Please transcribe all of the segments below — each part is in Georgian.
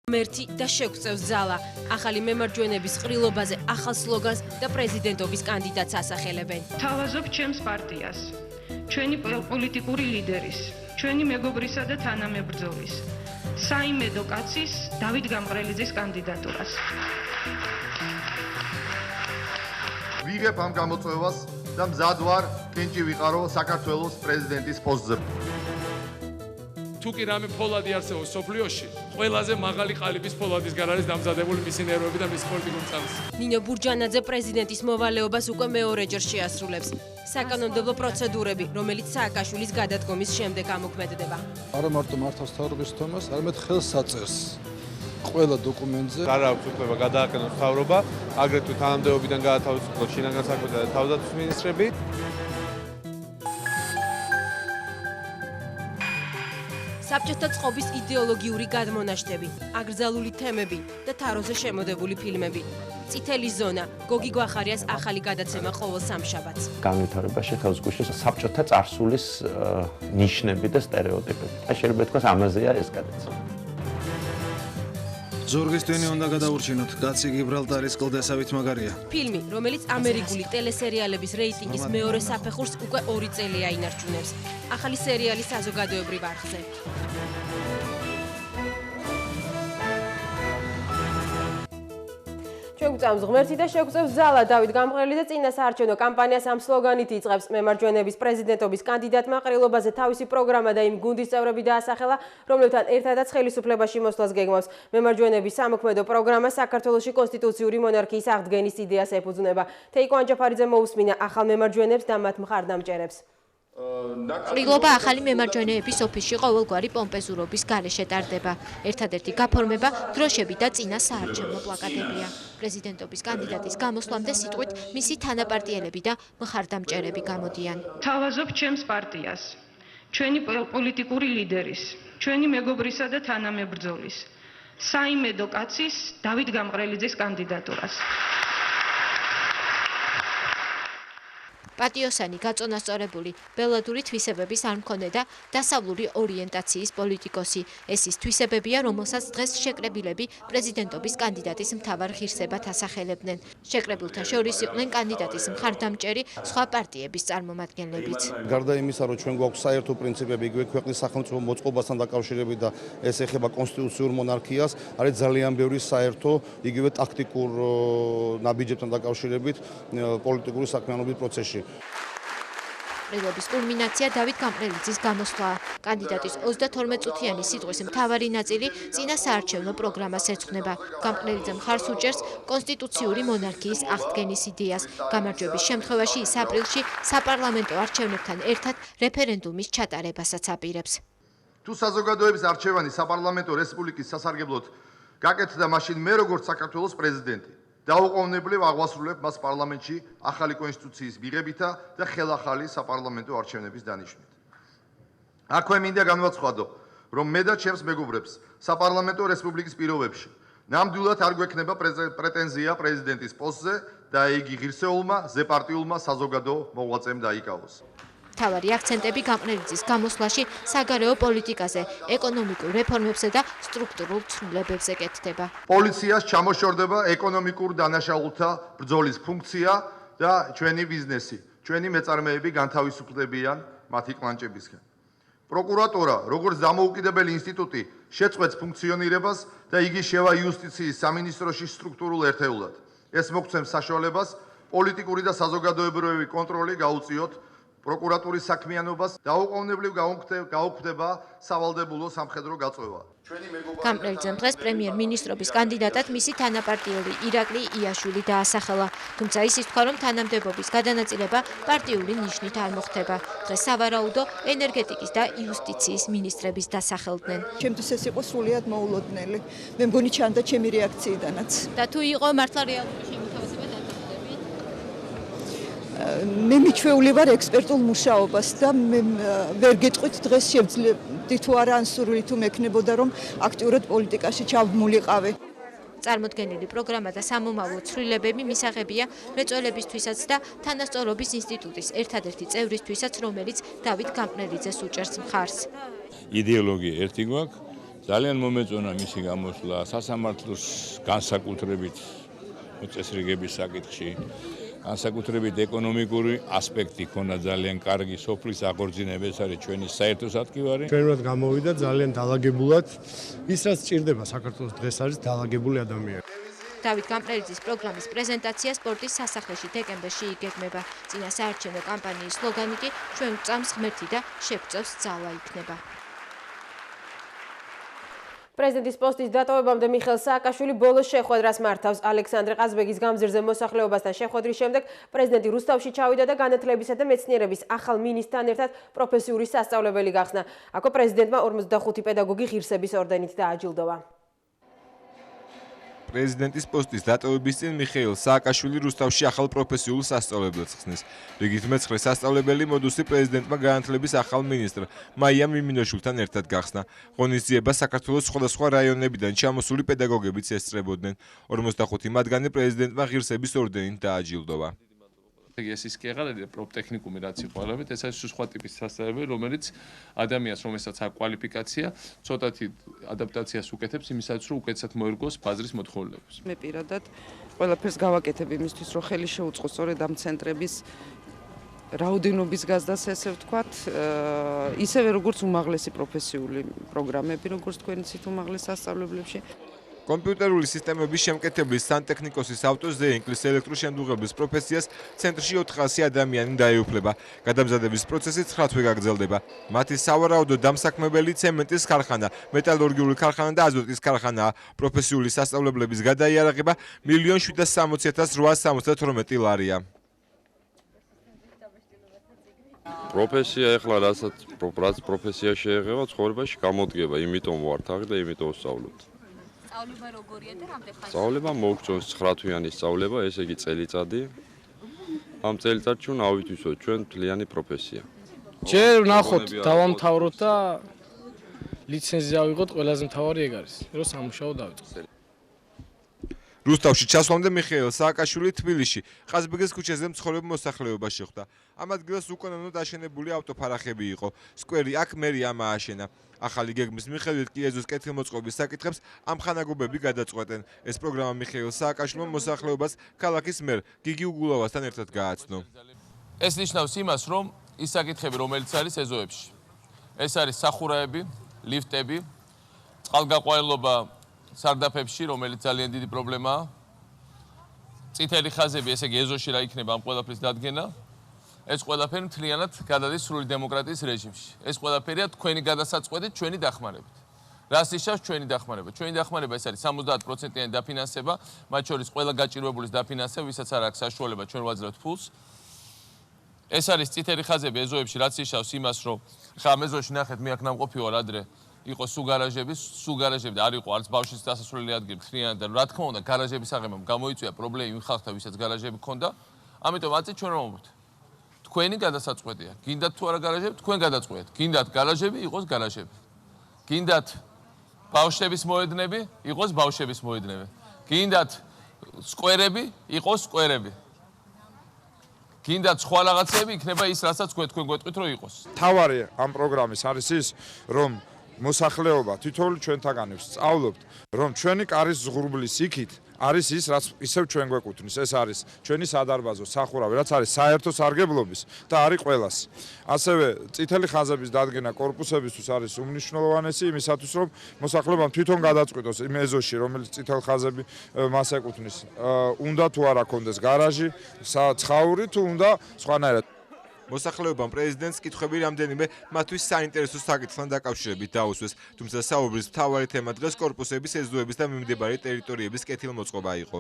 მერთი და შეგვწევს ზალა. ახალი მემარჯვენების ყრილობაზე ახალ სლოგანს და პრეზიდენტობის კანდიდატს ასახელებენ. თავაზობ ჩემს პარტიას, ჩვენი პოლიტიკური ლიდერის, ჩვენი მეგობრისა და თანამებრძოლის, საიმედო კაცის დავით გამყრელიძის კანდიდატურას. ვიღებ ამ გამოწვევას და მზად ვარ კენჭი ვიყარო საქართველოს პრეზიდენტის პოსტზე. თუ კი რამე ფოლადი არსებობს სოფლიოში, ყველაზე მაღალი ყალიბის ფოლადისგან არის დამზადებული მისი ნერვები და მისი პოლიტიკური წამსი. ნინო ბურჯანაძე პრეზიდენტის მოვალეობას უკვე მეორეჯერ შეასრულებს. საკანონმდებლო პროცედურები, რომელიც სააკაშვილის გადადგომის შემდეგ ამოქმედდება. არა მარტო მართავს მთავრობის თომას, არამედ ხელს საწერს ყველა დოკუმენტზე. არ აქვს უფლება გადააკეთოს მთავრობა, აგრეთვე თანამდებობიდან გაათავისუფლოს შინაგან საქმეთა და თავდაცვის მინისტრები. საბჭოთა წყობის იდეოლოგიური გადმონაშთები, აკრძალული თემები და თაროზე შემოდებული ფილმები. წითელი ზონა, გოგი გვახარიას ახალი გადაცემა ყოველ სამშაბათს. განვითარებაში ხელს გუშლის საბჭოთა წარსულის ნიშნები და სტერეოტიპები. და შეიძლება თქვას ამაზეა ეს გადაცემა. ზურგის ტვინი უნდა გადაურჩინოთ, კაცი გიბრალტარის კლდესავით მაგარია. ფილმი, რომელიც ამერიკული ტელესერიალების რეიტინგის მეორე საფეხურს უკვე 2 წელია ინარჩუნებს. ახალი სერიალი საზოგადოებრივ არხზე. ჩვენგვწამს ღმერთი და შეგვწევს ზალა. დავით გამყრელიძე წინა საარჩევნო კამპანიას ამ სლოგანით იწყებს. მემარჯვენების პრეზიდენტობის კანდიდატმა ყრილობაზე თავისი პროგრამა და იმ გუნდის წევრები დაასახელა, რომლებთან ერთადაც ხელისუფლებაში მოსვლას გეგმავს. მემარჯვენების სამოქმედო პროგრამა საქართველოში კონსტიტუციური მონარქიის აღდგენის იდეას ეფუძნება. თეიკო ანჯაფარიძე მოусმინა ახალ მემარჯვენებს და მათ მხარდამჭერებს. ყრილობა ახალი მემარჯვენეების ოფისში ყოველგვარი პომპეზურობის გარეშე ტარდება. ერთადერთი გაფორმება დროშები და წინა საარჩევნო პლაკატებია. პრეზიდენტობის კანდიდატის გამოსვლამდე სიტყვით მისი თანაპარტიელები და მხარდამჭერები გამოდიან. თავაზობ ჩემს პარტიას, ჩვენი პოლიტიკური ლიდერის, ჩვენი მეგობრისა და თანამებრძოლის, საიმედო კაცის დავით გამყრელიძის კანდიდატურას. პატიოსანი გაწონასწორებული ბელადური თვისებების არ მქონე და დასავლური ორიენტაციის პოლიტიკოსი. ეს ის თვისებებია, რომელსაც დღეს შეკრებილები პრეზიდენტობის კანდიდატის მთავარ ღირსებად ასახელებდნენ. შეკრებილთა შორის იყვნენ კანდიდატის მხარდამჭერი სხვა პარტიების წარმომადგენლებიც. გარდა იმისა, რომ ჩვენ გვაქვს საერთო პრინციპები, იგივე ქვეყნის სახელმწიფო მოწყობასთან დაკავშირებით და ეს ეხება კონსტიტუციურ მონარქიას, არის ძალიან ბევრი საერთო, იგივე ტაქტიკურ ნაბიჯებთან დაკავშირებით პოლიტიკური საქმიანობის პროცესში. ყრილობის კულმინაცია დავით გამყრელიძის გამოსვლაა. კანდიდატის 32 წუთიანი სიტყვის მთავარი ნაწილი წინა საარჩევნო პროგრამას ერწყმება. გამყრელიძე მხარს უჭერს კონსტიტუციური მონარქიის აღდგენის იდეას. გამარჯვების შემთხვევაში ის აპრილში საპარლამენტო არჩევნებთან ერთად რეფერენდუმის ჩატარებასაც აპირებს. თუ საზოგადოების არჩევანი საპარლამენტო რესპუბლიკის სასარგებლოდ გაკეთდა, მაშინ მე როგორც საქართველოს პრეზიდენტი დაუყოვნებლივ აღვასრულებ მას პარლამენტში ახალი კონსტიტუციის მიღებითა და ხელახალი საპარლამენტო არჩევნების დანიშვნით. აქვე მინდა განვაცხადო, რომ მე და ჩემს მეგობრებს საპარლამენტო რესპუბლიკის პირობებში ნამდვილად არ გვექნება პრეტენზია პრეზიდენტის პოსტზე და იგი ღირსეულმა ზეპარტიულმა საზოგადო მოღვაწემ დაიკავოს. მთავარი აქცენტები გამყრელიძის გამოსვლაში საგარეო პოლიტიკაზე, ეკონომიკურ რეფორმებსა და სტრუქტურულ ცვლილებებზე კეთდება. პოლიციას ჩამოშორდება ეკონომიკურ დანაშაულთა ბრძოლის ფუნქცია და ჩვენი ბიზნესი, ჩვენი მეწარმეები განთავისუფლებიან მათი კლანჭებისგან. პროკურატურა, როგორც დამოუკიდებელი ინსტიტუტი, შეწყვეტს ფუნქციონირებას და იგი შევა იუსტიციის სამინისტროში სტრუქტურულ ერთეულად. ეს მოგცემს საშუალებას პოლიტიკური და საზოგადოებრივი კონტროლი გაუწიოთ პროკურატურის საქმიანობას, დაუყოვნებლივ გაუქმდება სავალდებულო სამხედრო გაწვევა. გამყრელიძემ დღეს პრემიერ-მინისტრობის კანდიდატად მისი თანაპარტიელი ირაკლი იაშვილი დაასახელა. თუმცა ის თქვა, რომ თანამდებობის გადანაწილება პარტიული ნიშნით არ მოხდება. დღეს სავარაუდო ენერგეტიკის და იუსტიციის მინისტრების დასახელდნენ. ჩემთვის ეს იყო სრულიად მოულოდნელი. მე მგონი ჩანდა ჩემი რეაქციიდანაც. და თუ იყო მართლა რეალური შემოთავაზება დათანხმდები? მე მიჩვეული ვარ ექსპერტულ მუშაობას და მე ვერ გეტყვით დღეს შევძლებ თუ არა ან სურვილი თუ მექნებოდა რომ აქტიურად პოლიტიკაში ჩავმულიყავი. წარმოდგენილი პროგრამა და სამომავლო ცვლილებები მისაღებია მრეწველებისთვისაც და თანასწორობის ინსტიტუტის ერთადერთი წევრისთვისაც, რომელიც დავით გამყრელიძეს უჭერს მხარს. იდეოლოგია ერთი გვაქვს, ძალიან მომეწონა მისი გამოსვლა სასამართლოს განსაკუთრებით მოწესრიგების საკითხში. განსაკუთრებით ეკონომიკური ასპექტი ქონა ძალიან კარგი სოფლის აღორძინება ეს არის ჩვენი საერთო სათქივარი. ჩვენად გამოვიდა ძალიან დაალაგებულად ის რაც სჭირდება საქართველოს დღეს არის დაალაგებული ადამიანი. დავით გამყრელიძის პროგრამის პრეზენტაცია სპორტის სასახლეში დეკემბერში იგეგმება. წინა საარჩევნო კამპანიის სლოგანი კი ჩვენ ვწამს ღმერთი და შეგვწევს ძალა იქნება. პრეზიდენტის პოსტის დატოვებამდე მიხეილ სააკაშვილი ბოლოს შეხვედრას მართავს. ალექსანდრე ყაზბეგის გამზირზე მოსახლეობასთან შეხვედრის შემდეგ პრეზიდენტი რუსთავში ჩავიდა და განათლებისა და მეცნიერების ახალ მინისტრთან ერთად პროფესიული სასწავლებელი გახსნა. აქ პრეზიდენტმა 45 პედაგოგი ღირსების ორდენით დააჯილდოვა. პრეზიდენტის პოსტის დატოვების წინ მიხეილ სააკაშვილი რუსთავში ახალ პროფესიულ სასწავლებელს ხსნის. რიგით მეცხრე სასწავლებელი მოდუსი პრეზიდენტმა განათლების ახალ მინისტრ მაია მიმინოშვილთან ერთად გახსნა. ღონისძიებას საქართველოს სხვადასხვა რაიონებიდან ჩამოსული პედაგოგებიც ესწრებოდნენ. 45 მათგანი პრეზიდენტმა ღირსების ორდენით დააჯილდოვა. ეს ის კი აღარ არის პროფტექნიკუმი რაც იყო ალბათ ეს არის სხვა ტიპის სასწავლებელი რომელიც ადამიანს რომელსაც აქვს კვალიფიკაცია ცოტათი ადაპტაციას უკეთებს იმისაც რომ უკეთესად მოერგოს ბაზრის მოთხოვნილებას. მე პირადად ყველაფერს გავაკეთებ იმისთვის რომ ხელი შეუწყოს სწორედ ამ ცენტრების რაოდენობის გაზრდას ესე ვთქვათ ისევე როგორც უმაღლესი პროფესიული პროგრამები როგორც თქვენ იცით უმაღლეს სასწავლებლებში. კომპიუტერული სისტემების შემკეთებლის სანტექნიკოსის ავტოზეინკლის ელექტროშემდუღების პროფესიას ცენტრში 400 ადამიანი დაეუფლება. გადამზადების პროცესი 9 თვე გაგრძელდება. მათი სავარაუდო დამსაქმებელი ცემენტის ქარხანა, მეტალურგიული ქარხანა და აზოტის ქარხანაა. პროფესიული სასწავლებლების გადაიარაღება 1,760,872 ლარია. პროფესია ეხლა რაც პროფესია შეეღება ცხოვრებაში გამოდგება, იმიტომ ვართ აქ და იმიტომ ვსწავლობთ. სწავლება როგორია და რამდენ ხანია? სწავლება მოგწონს 9 თვიანი სწავლება, ესე იგი წელიწადი. ამ წელიწადში უნდა ავითვისოთ ჩვენ მთლიანი პროფესია. ჯერ ვნახოთ, დავამთავროთ და ლიცენზია ავიღოთ, ყველაზე მთავარი ეგ არის, რომ სამუშაო დავიწყოთ. რუსთავში ჩასვლამდე მიხეილ სააკაშვილი თბილისში ყაზბეგის ქუჩაზე მცხოვრებ მოსახლეობაში ხვდა. ამ ადგილას უკანონოდ აშენებული ავტოფარახები იყო. სკვერი აქ მერიამ ააშენა. ახალი გეგმის მიხედვით კი ეზოს კეთილმოწყობის საკითხებს ამხანაგობები გადაწყვეტენ. ეს პროგრამა მიხეილ სააკაშვილმა მოსახლეობას ქალაქის მერ გიგი უგულავასთან ერთად გააცნო. ეს ნიშნავს იმას, რომ ის საკითხები, რომელიც არის ეზოებში, ეს არის სახურაები, ლიფტები, წყალგაყვავილობა სარდაფებში, რომელიც ძალიან დიდი პრობლემაა. წითელი ხაზები, ესე იგი ეზოში რა იქნება ამ ყველაფრის დადგენა. ეს ყველაფერი მთლიანად გადადის სრული დემოკრატიის რეჟიმში. ეს ყველაფერია თქვენი გადასაწყვეტით, ჩვენი დახმარებით. რას ნიშნავს ჩვენი დახმარება? ჩვენი დახმარება ეს არის 70%-იანი დაფინანსება, მათ შორის ყველა გაჭირვებულის დაფინანსება, ვისაც არ აქვს საშუალება ჩვენ ვაძლევთ ფულს. ეს არის წითელი ხაზები ეზოებში, რაც ნიშნავს იმას, რომ ხა ამ ეზოში ნახეთ, მე აქ ნამყოფი ვარ ადრე იყო სუგარაჟები და არ იყო არც ბავშვის დასასვლელი ადგილი მთლიანად და რა თქმა უნდა გარაჟების აღებამ გამოიწვია პრობლემა იმ ხალხთა, ვისაც გარაჟები ჰქონდა. ამიტომ აწი ჩვენ რომ ვამბობთ. თქვენი გადასაწყვეტია. გინდათ თუ არა გარაჟები, თქვენ გადაწყვეტთ. გინდათ გარაჟები, იყოს გარაჟები. გინდათ ბავშვების მოედნები, იყოს ბავშვების მოედნები. გინდათ სკვერები, იყოს სკვერები. გინდათ სხვა რაღაცები, იქნება ის, რასაც თქვენ გვეტყვით, რომ იყოს. თავარი ამ პროგრამის არის ის, რომ მოსახლეობა თითოეული ჩვენთაგანებს სწავლობთ, რომ ჩვენი კარის ზღურბლის იქით არის ის, რაც ისევ ჩვენ გვეკუთვნის. ეს არის ჩვენი სადარბაზო სახურავი, რაც არის საერთო სარგებლობის და არის ყველას. ასევე წითელი ხაზების დადგენა კორპუსებისთვის არის უმნიშვნელოვანესი იმისათვის, რომ მოსახლეობამ თვითონ გადაწყვიტოს იმ ეზოში, რომელიც წითელ ხაზები მას ეკუთვნის, უნდა თუ არა კონდეს გარაჟი, ცხაური თუ უნდა სხვანაირად. მოსახლეობამ პრეზიდენტს კითხვები რამდენიმე მათთვის საინტერესო საკითხთან დაკავშირებით დაუსვეს, თუმცა საუბრის მთავარი თემა დღეს კორპუსების ეზოების და მიმდებარე ტერიტორიების კეთილმოწყობა იყო.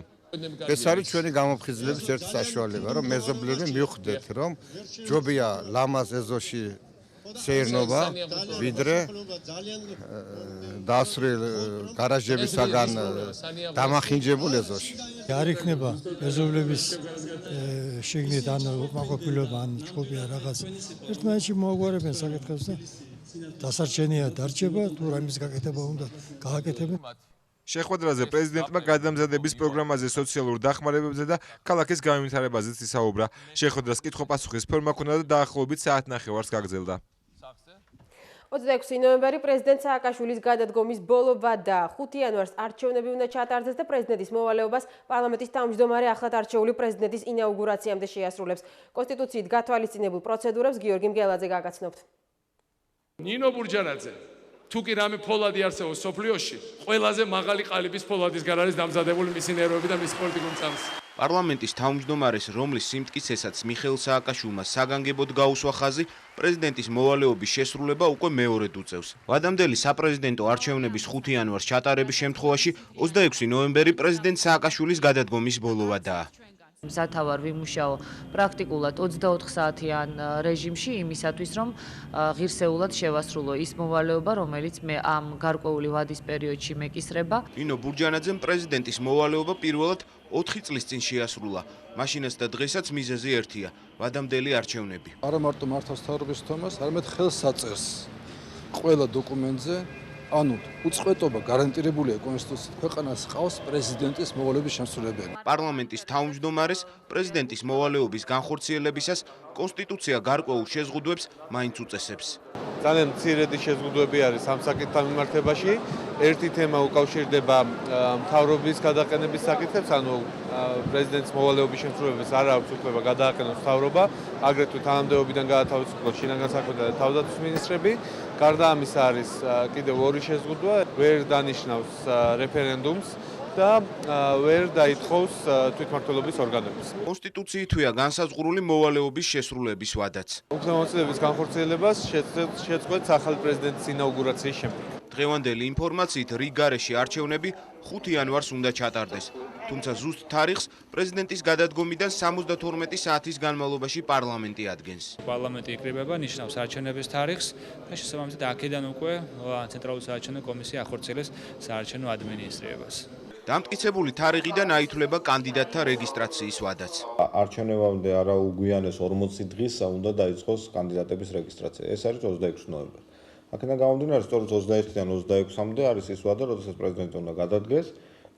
ეს არის ჩვენი გამოფხიზლების ერთი საშუალება, რომ მეზობლები მივხვდეთ, რომ ჯობია ლამაზ ეზოში სეირნობა, ვიდრე დასრულ გარაჟებისაგან დამახინჯებულ ეზოში. არ იქნება მეზობლების შიგნით ან უკმაყოფილება ან ჭკობია რაღაც. ერთმანეთში მოაგვარებენ საკითხებს და დასარჩენია დარჩება, თუ რამის გაკეთება უნდა გააკეთებენ. შეხვედრაზე პრეზიდენტმა გადამზადების პროგრამაზე, სოციალურ დახმარებებზე და ქალაქის განვითარებაზეც ისაუბრა. შეხვედრას კითხვა-პასუხის ფორმა ჰქონდა და დაახლოებით საათნახევარს გაგრძელდა. 26 ნოემბერი პრეზიდენტ სააკაშვილის გადადგომის ბოლო ვადაა. 5 იანვარს არჩევნები უნდა ჩატარდეს და პრეზიდენტის მოვალეობას პარლამენტის თავმჯდომარე ახლად არჩეული პრეზიდენტის ინაუგურაციამდე შეასრულებს. კონსტიტუციით გათვალისწინებულ პროცედურებს გიორგი მგელაძე გაგაცნობთ. ნინო ბურჯანაძე თუ კი რამე ფოლადი არსებობს სოფლიოში, ყველაზე მაღალი ყალიბის ფოლადისგან არის დამზადებული მისი ნერვები და მისი პოლიტიკური წამსი. პარლამენტის თავმჯდომარეს, რომლის სიმტკიცესაც მიხეილ სააკაშვილმა საგანგებოდ გაუსვა ხაზი, პრეზიდენტის მოვალეობის შესრულება უკვე მეორედ უწევს. ვადამდელი საპრეზიდენტო არჩევნების 5 იანვარს ჩატარების შემთხვევაში 26 ნოემბერი პრეზიდენტ სააკაშვილის გადადგომის ბოლო ვადაა. მზათავარ ვიმუშაო პრაქტიკულად 24 საათიან რეჟიმში იმისათვის, რომ ღირსეულად შევასრულო ის მოვალეობა, რომელიც მე ამ გარკვეული ვადის პერიოდში მეკისრება. ნინო ბურჯანაძემ პრეზიდენტის მოვალეობა პირველად 4 წლის წინ შეასრულა. მაშინაც და დღესაც მიზეზი ერთია: ვადამდელი არჩევნები. არა მარტო მართავს თავრობის თომას, არამედ ხელს აწევს ყველა დოკუმენტზე. ანუ უწყვეტობა გარანტირებულია კონსტიტუციით, ქვეყანას ჰყავს პრეზიდენტის მოვალეობის შემსრულებელი. პარლამენტის თავმჯდომარეს პრეზიდენტის მოვალეობის განხორციელებისას კონსტიტუცია გარკვეულ შეზღუდვებს მაინც უწესებს. ძალიან მცირედი შეზღუდვები არის ამ საკითხთან მიმართებაში. ერთი თემა უკავშირდება მთავრობის გადაყენების საკითხებს, ანუ პრეზიდენტის მოვალეობის შემსრულებელს არ აქვს უფლება გადააყენოს მთავრობა, აგრეთვე თანამდებობიდან გადათავისუფლოს შინაგან საქმეთა და თავდაცვის მინისტრები. გარდა ამისა არის კიდევ ორი შეზღუდვა, ვერ დანიშნავს რეფერენდუმს და ვერ დაითხოვს თვითმმართველობის ორგანოებს. კონსტიტუციითვია განსაზღვრული მოვალეობის შესრულების ვადაც. უფლებამოსილების განხორციელებას შეწყვეტს ახალი პრეზიდენტის ინაუგურაციის შემდეგ. დღევანდელი ინფორმაციით რიგგარეში არჩევნები 5 იანვარს უნდა ჩატარდეს. თუმცა ზუსტ თარიღს პრეზიდენტის გადადგომიდან 72 საათის განმავლობაში პარლამენტი ადგენს. პარლამენტი იკრიბება, ნიშნავს არჩევნების თარიღს და შესაბამისად აქედან უკვე ცენტრალური საარჩევნო კომისია ახორციელებს საარჩევნო ადმინისტრირებას. დამტკიცებული თარიღიდან აითვლება კანდიდატთა რეგისტრაციის ვადაც. არჩევნებამდე არა უგვიანეს 40 დღის უნდა დაიწყოს კანდიდატების რეგისტრაცია. ეს არის 26 ნოემბერი. აქედან გამომდინარე, სწორედ 21-დან 26-მდე არის ის ვადა, როდესაც პრეზიდენტი უნდა გადადგეს.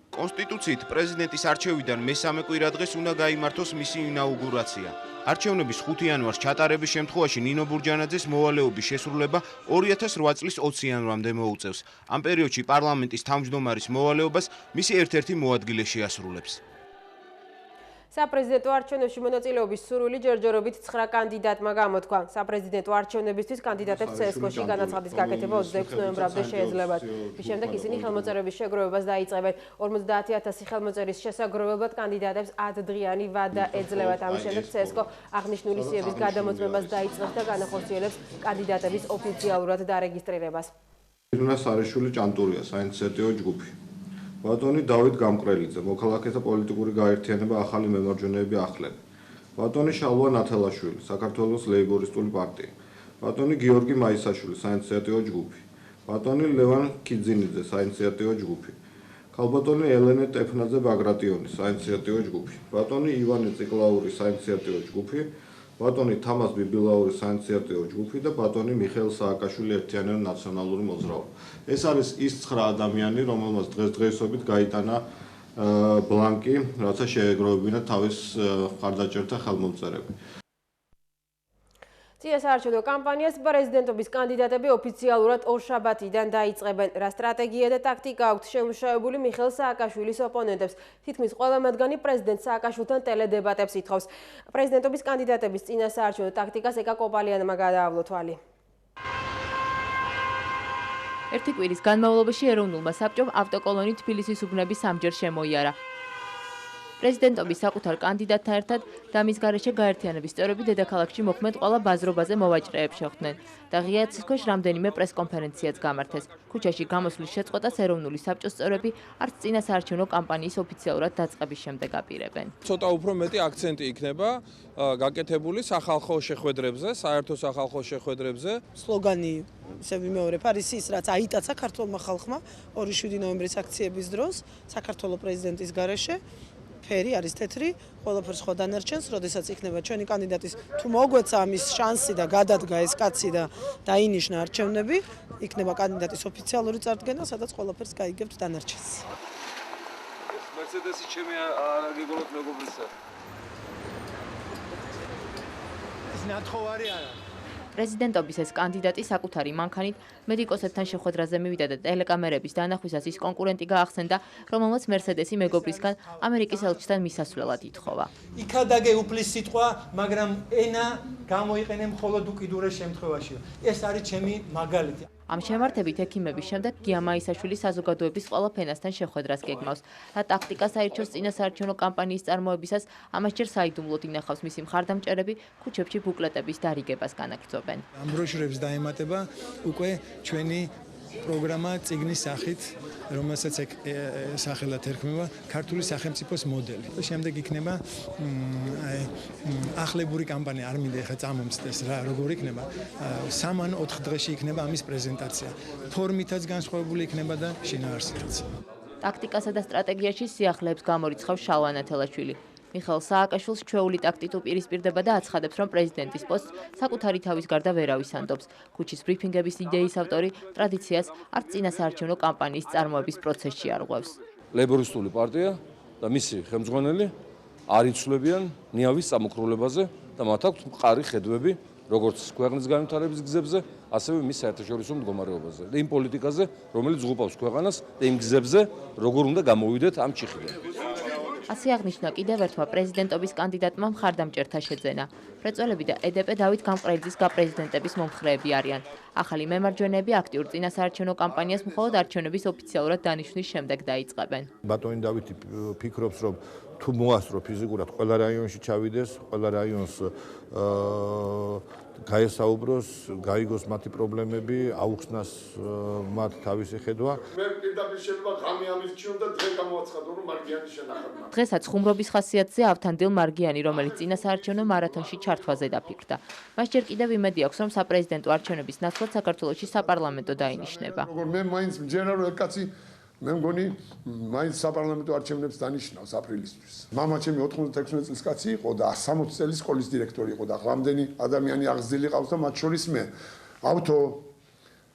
კონსტიტუციით პრეზიდენტის არჩევიდან მესამე კვირადღეს უნდა გაიმართოს მისი ინაუგურაცია. არჩევნების 5 იანვარს ჩატარების შემთხვევაში ნინო ბურჯანაძეს მოვალეობის შესრულება 2008 წლის 20 იანვრამდე მოუწევს. ამ პერიოდში პარლამენტის თავმჯდომარის მოვალეობას მისი ერთ-ერთი მოადგილე შეასრულებს. საპრეზიდენტო არჩევნებში მონაწილეობის სურვილი ჯერჯერობით 9 კანდიდატმა გამოთქვა. საპრეზიდენტო არჩევნებისთვის კანდიდატებს CSKO-ში განაცხადის გაკეთება 26 ნოემბრამდე შეეძლებათ. მის შემდეგ ისინი ხელმოწერების შეგროვებას დაიწყებენ. 50,000 ხელმოწერის შესაგროვებლად კანდიდატებს 10 დღიანი ვადა ეძლევათ. ამის შემდეგ CSKO აღნიშნული სიების გადამოწმებას დაიწყებს და განახორციელებს კანდიდატების ოფიციალურად დარეგისტრირებას. ირინა სარიშვილი ჭანტურია, საინიციატივო ჯგუფი. ბატონი დავით გამყრელიძე, მოქალაქეთა პოლიტიკური გაერთიანება ახალი მემარჯვენეები ახლები. ბატონი შალვა ნათელაშვილი, საქართველოს ლეიბორისტული პარტია. ბატონი გიორგი მაისაშვილი, საინიციატივო ჯგუფი. ბატონი ლევან ქიძინიძე, საინიციატივო ჯგუფი. ქალბატონი ელენე ტეფნაძე ბაგრატიონი, საინიციატივო ჯგუფი. ბატონი ივანე ციკლაური, საინიციატივო ჯგუფი. ბატონი თამას ბიბილაური, საინიციატივო ჯგუფი და ბატონი მიხეილ სააკაშვილი, ერთიანიანი ნაციონალური მოძრაობა. ეს არის ის 9 ადამიანი, რომელმაც დღესდღეობით გაიტანა ბლანკი, რათა შეეგროვებინა თავის მხარდაჭერთა ხელმომწერები. წინა საარჩევნო კამპანიას პრეზიდენტობის კანდიდატები ოფიციალურად ორშაბათიდან დაიწყებენ. რა სტრატეგია და ტაქტიკა აქვთ შემუშავებული მიხეილ სააკაშვილის ოპონენტებს. თითქმის ყველა მათგანი პრეზიდენტ სააკაშვილთან ტელედებატებს ითხოვს. პრეზიდენტობის კანდიდატების წინა საარჩევნო ტაქტიკას ეკა კოპალიანმა გადაავლო თვალი. ერთი კვირის განმავლობაში ეროვნულმა საბჭომ ავტოკოლონი თბილისის უბნების სამჯერ შემოიარა. პრეზიდენტობის საკუთარ კანდიდატთან ერთად და მის გარეშე გაერთიანების წევრები დედაქალაქში მოქმედ ყველა ბაზრობაზე მოვაჭრეებს შეხვდნენ და ღია ცისქვეშ რამდენიმე პრესკონფერენციაც გამართეს. ქუჩაში გამოსვლის შეწყვეტას ეროვნული საბჭოს წევრები არც წინა საარჩევნო კამპანიის ოფიციალურად დაწყების შემდეგ აპირებენ. ცოტა უფრო მეტი აქცენტი იქნება გაკეთებული სახალხო შეხვედრებზე, საერთო სახალხო შეხვედრებზე. სლოგანი ისე ვიმეორებ, არის ის, რაც აიტაცა ქართულმა ხალხმა 2-7 ნოემბრის აქციების დროს საქართველოს პრეზიდენტის გარეშე. ფერი არის თეთრი, ყველაფერს ხო დანარჩენს, როდესაც იქნება ჩვენი კანდიდატის თუ მოგვეცა ამის შანსი და გადადგა ეს კაცი და დაინიშნა არჩევნები, იქნება კანდიდატის ოფიციალური წარდგენა, სადაც ყველაფერს გაიგებთ დანარჩენს. მერცედესი ჩემი არ გიგონოთ მეგობრისა. ეს ნათხოვარი არა. პრეზიდენტობის ეს კანდიდატი საკუთარი მანქანით მედიკოსებთან შეხვედრაზე მივიდა და ტელეკამერების დანახვისას ის კონკურენტი გაახსენდა, რომელმაც მერსედესი მეგობრისგან ამერიკის ელჩთან მისასვლელად ითხოვა. იქადაგე უფლის სიტყვა, მაგრამ ენა გამოიყენე მხოლოდ უკიდურეს შემთხვევაში. ეს არის ჩემი მაგალითი. ამ შემართებით ექიმების შემდეგ გია მაისაშვილი საზოგადოების ყველა ფენასთან შეხვედრას გეგმავს. რა ტაქტიკას აირჩევს წინასაარჩევნო კამპანიის წარმოებისას, ამას ჯერ საიდუმლოდ ინახავს მისი მხარდამჭერები, ქუჩებში ბუკლეტების დარიგებას განაგრძობენ. ამ ბროშურებს დაემატება უკვე ჩვენი პროგრამა წიგნის სახით, რომელსაც სახელად ერქმევა ქართული სახელმწიფოს მოდელი. შემდეგ იქნება ახლებური კამპანია, არ მინდა ხა წამომწდეს რა, როგორ იქნება. 3-4 დღეში იქნება ამის პრეზენტაცია. ფორმითაც განსხვავებული იქნება და შინაარსითაც. ტაქტიკასა და სტრატეგიაში სიახლეებს გამორიცხავს შალვა ნათელაშვილი. მიხეილ სააკაშვილს ჩვეული ტაქტით უპირისპირდება და აცხადებს, რომ პრეზიდენტის პოსტს საკუთარი თავის გარდა ვერავის ანდობს. ქუჩის ბრიფინგების იდეის ავტორი ტრადიციას არც წინასაარჩევნო კამპანიის წარმოების პროცესში არღვევს. ლეიბორისტული პარტია და მისი ხელმძღვანელი არ იცვლებიან ნიავის წამოქრულებაზე და მათ აქვთ მყარი ხედვები როგორც ქვეყნის განვითარების გზებზე, ასევე მის საერთაშორისო მდგომარეობაზე და იმ პოლიტიკაზე, რომელიც ღუპავს ქვეყანას და იმ გზებზე, როგორ უნდა გამოვიდეთ ამ ჩიხიდან. ასე აღნიშნა კიდევ ერთმა პრეზიდენტობის კანდიდატმა მხარდამჭერთა შეძენა. მრეწველები და ედპ დავით გამყრელიძის გაპრეზიდენტების მომხრეები არიან. ახალი მემარჯვენეები აქტიურ წინასაარჩევნო კამპანიას მხოლოდ არჩევნების ოფიციალურად დანიშვნის შემდეგ დაიწყებენ. ბატონი დავითი ფიქრობს, რომ თუ მოასწრო ფიზიკურად ყველა რაიონში ჩავიდეს, ყველა რაიონს გაესაუბროს, გაიგოს მათი პრობლემები, აუხსნას მათ თავისი ხედვა. მე პირდაპირ შეიძლება ღამე ამის ჩიო და დღე გამოაცხადო, რომ მარგიანი შენახებმა. დღესაც ხუმრობის ხასიათზე ავთანდილ მარგიანი, რომელიც წინასაარჩევნო მარათონში ჩართვაზე დაფიქრდა. მას ჯერ კიდევ იმედი აქვს, რომ საპრეზიდენტო არჩევნების ნაცვლად საქართველოში საპარლამენტო დაინიშნება. როგორ მე მაინც მჯერა რომ ეკაცი მე მგონი მაინც საპარლამენტო არჩევნებს დანიშნავს აპრილისთვის. მამა ჩემი 96 წლის კაცი იყო და 60 წელი სკოლის დირექტორი იყო და რამდენი ადამიანი აღზრდილი ყავს და მათ შორის მე. ავთო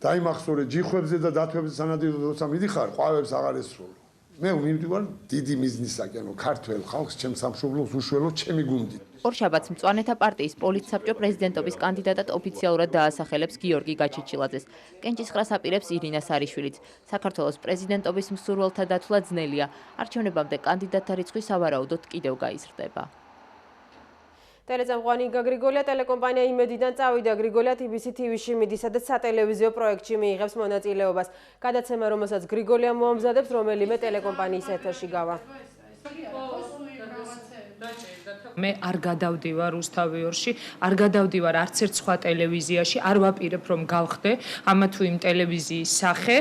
დაიმახსოვრე ჯიხვებზე და დათვებზე სანადირო როცა მიდიხარ, ყვავებს აღარ ესრულო. მე ვიმდივარ დიდი მიზნისაკენ, რომ ქართველ ხალხს ჩემ სამშობლოს უშველო ჩემი გუნდი. ორშაბათს მწვანეთა პარტიის პოლიტსაბჭო პრეზიდენტობის კანდიდატად ოფიციალურად დაასახელებს გიორგი გაჩეჩილაძეს. კენჭისყრას აპირებს ირინა სარიშვილიც. საქართველოს პრეზიდენტობის მსურველთა დათვლა ძნელია. არჩევნებამდე კანდიდატთა რიცხვი სავარაუდოდ კიდევ გაიზრდება. ტელეწამყვანი ინგა გრიგოლია ტელეკომპანია იმედიდან წავიდა. გრიგოლია TBC TV-ში მიდის, სადაც სატელევიზიო პროექტში მიიღებს მონაწილეობას. გადაცემა, რომელსაც გრიგოლია მოამზადებს, რომელიმე ტელეკომპანიის ეთერში გავა. მე არ გადავდივარ რუსთავიორში, არ გადავდივარ არც ერთ სხვა ტელევიზიაში, არ ვაპირებ რომ გავხდე ამა თუ იმ ტელევიზიის სახე,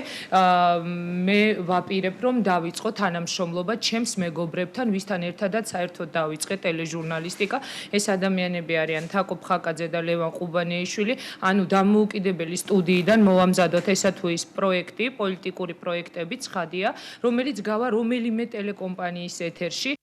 მე ვაპირებ რომ დავიწყო თანამშრომლობა ჩემს მეგობრებთან, ვისთან ერთადაც საერთოდ დავიწყე ტელეჟურნალისტიკა. ეს ადამიანები არიან თაკო ფხაკაძე და ლევან ყუბანეიშვილი, ანუ დამოუკიდებელი სტუდიიდან მოვამზადოთ ესა თუ ის პროექტი, პოლიტიკური პროექტები ცხადია, რომელიც გავა რომელიმე ტელეკომპანიის ეთერში.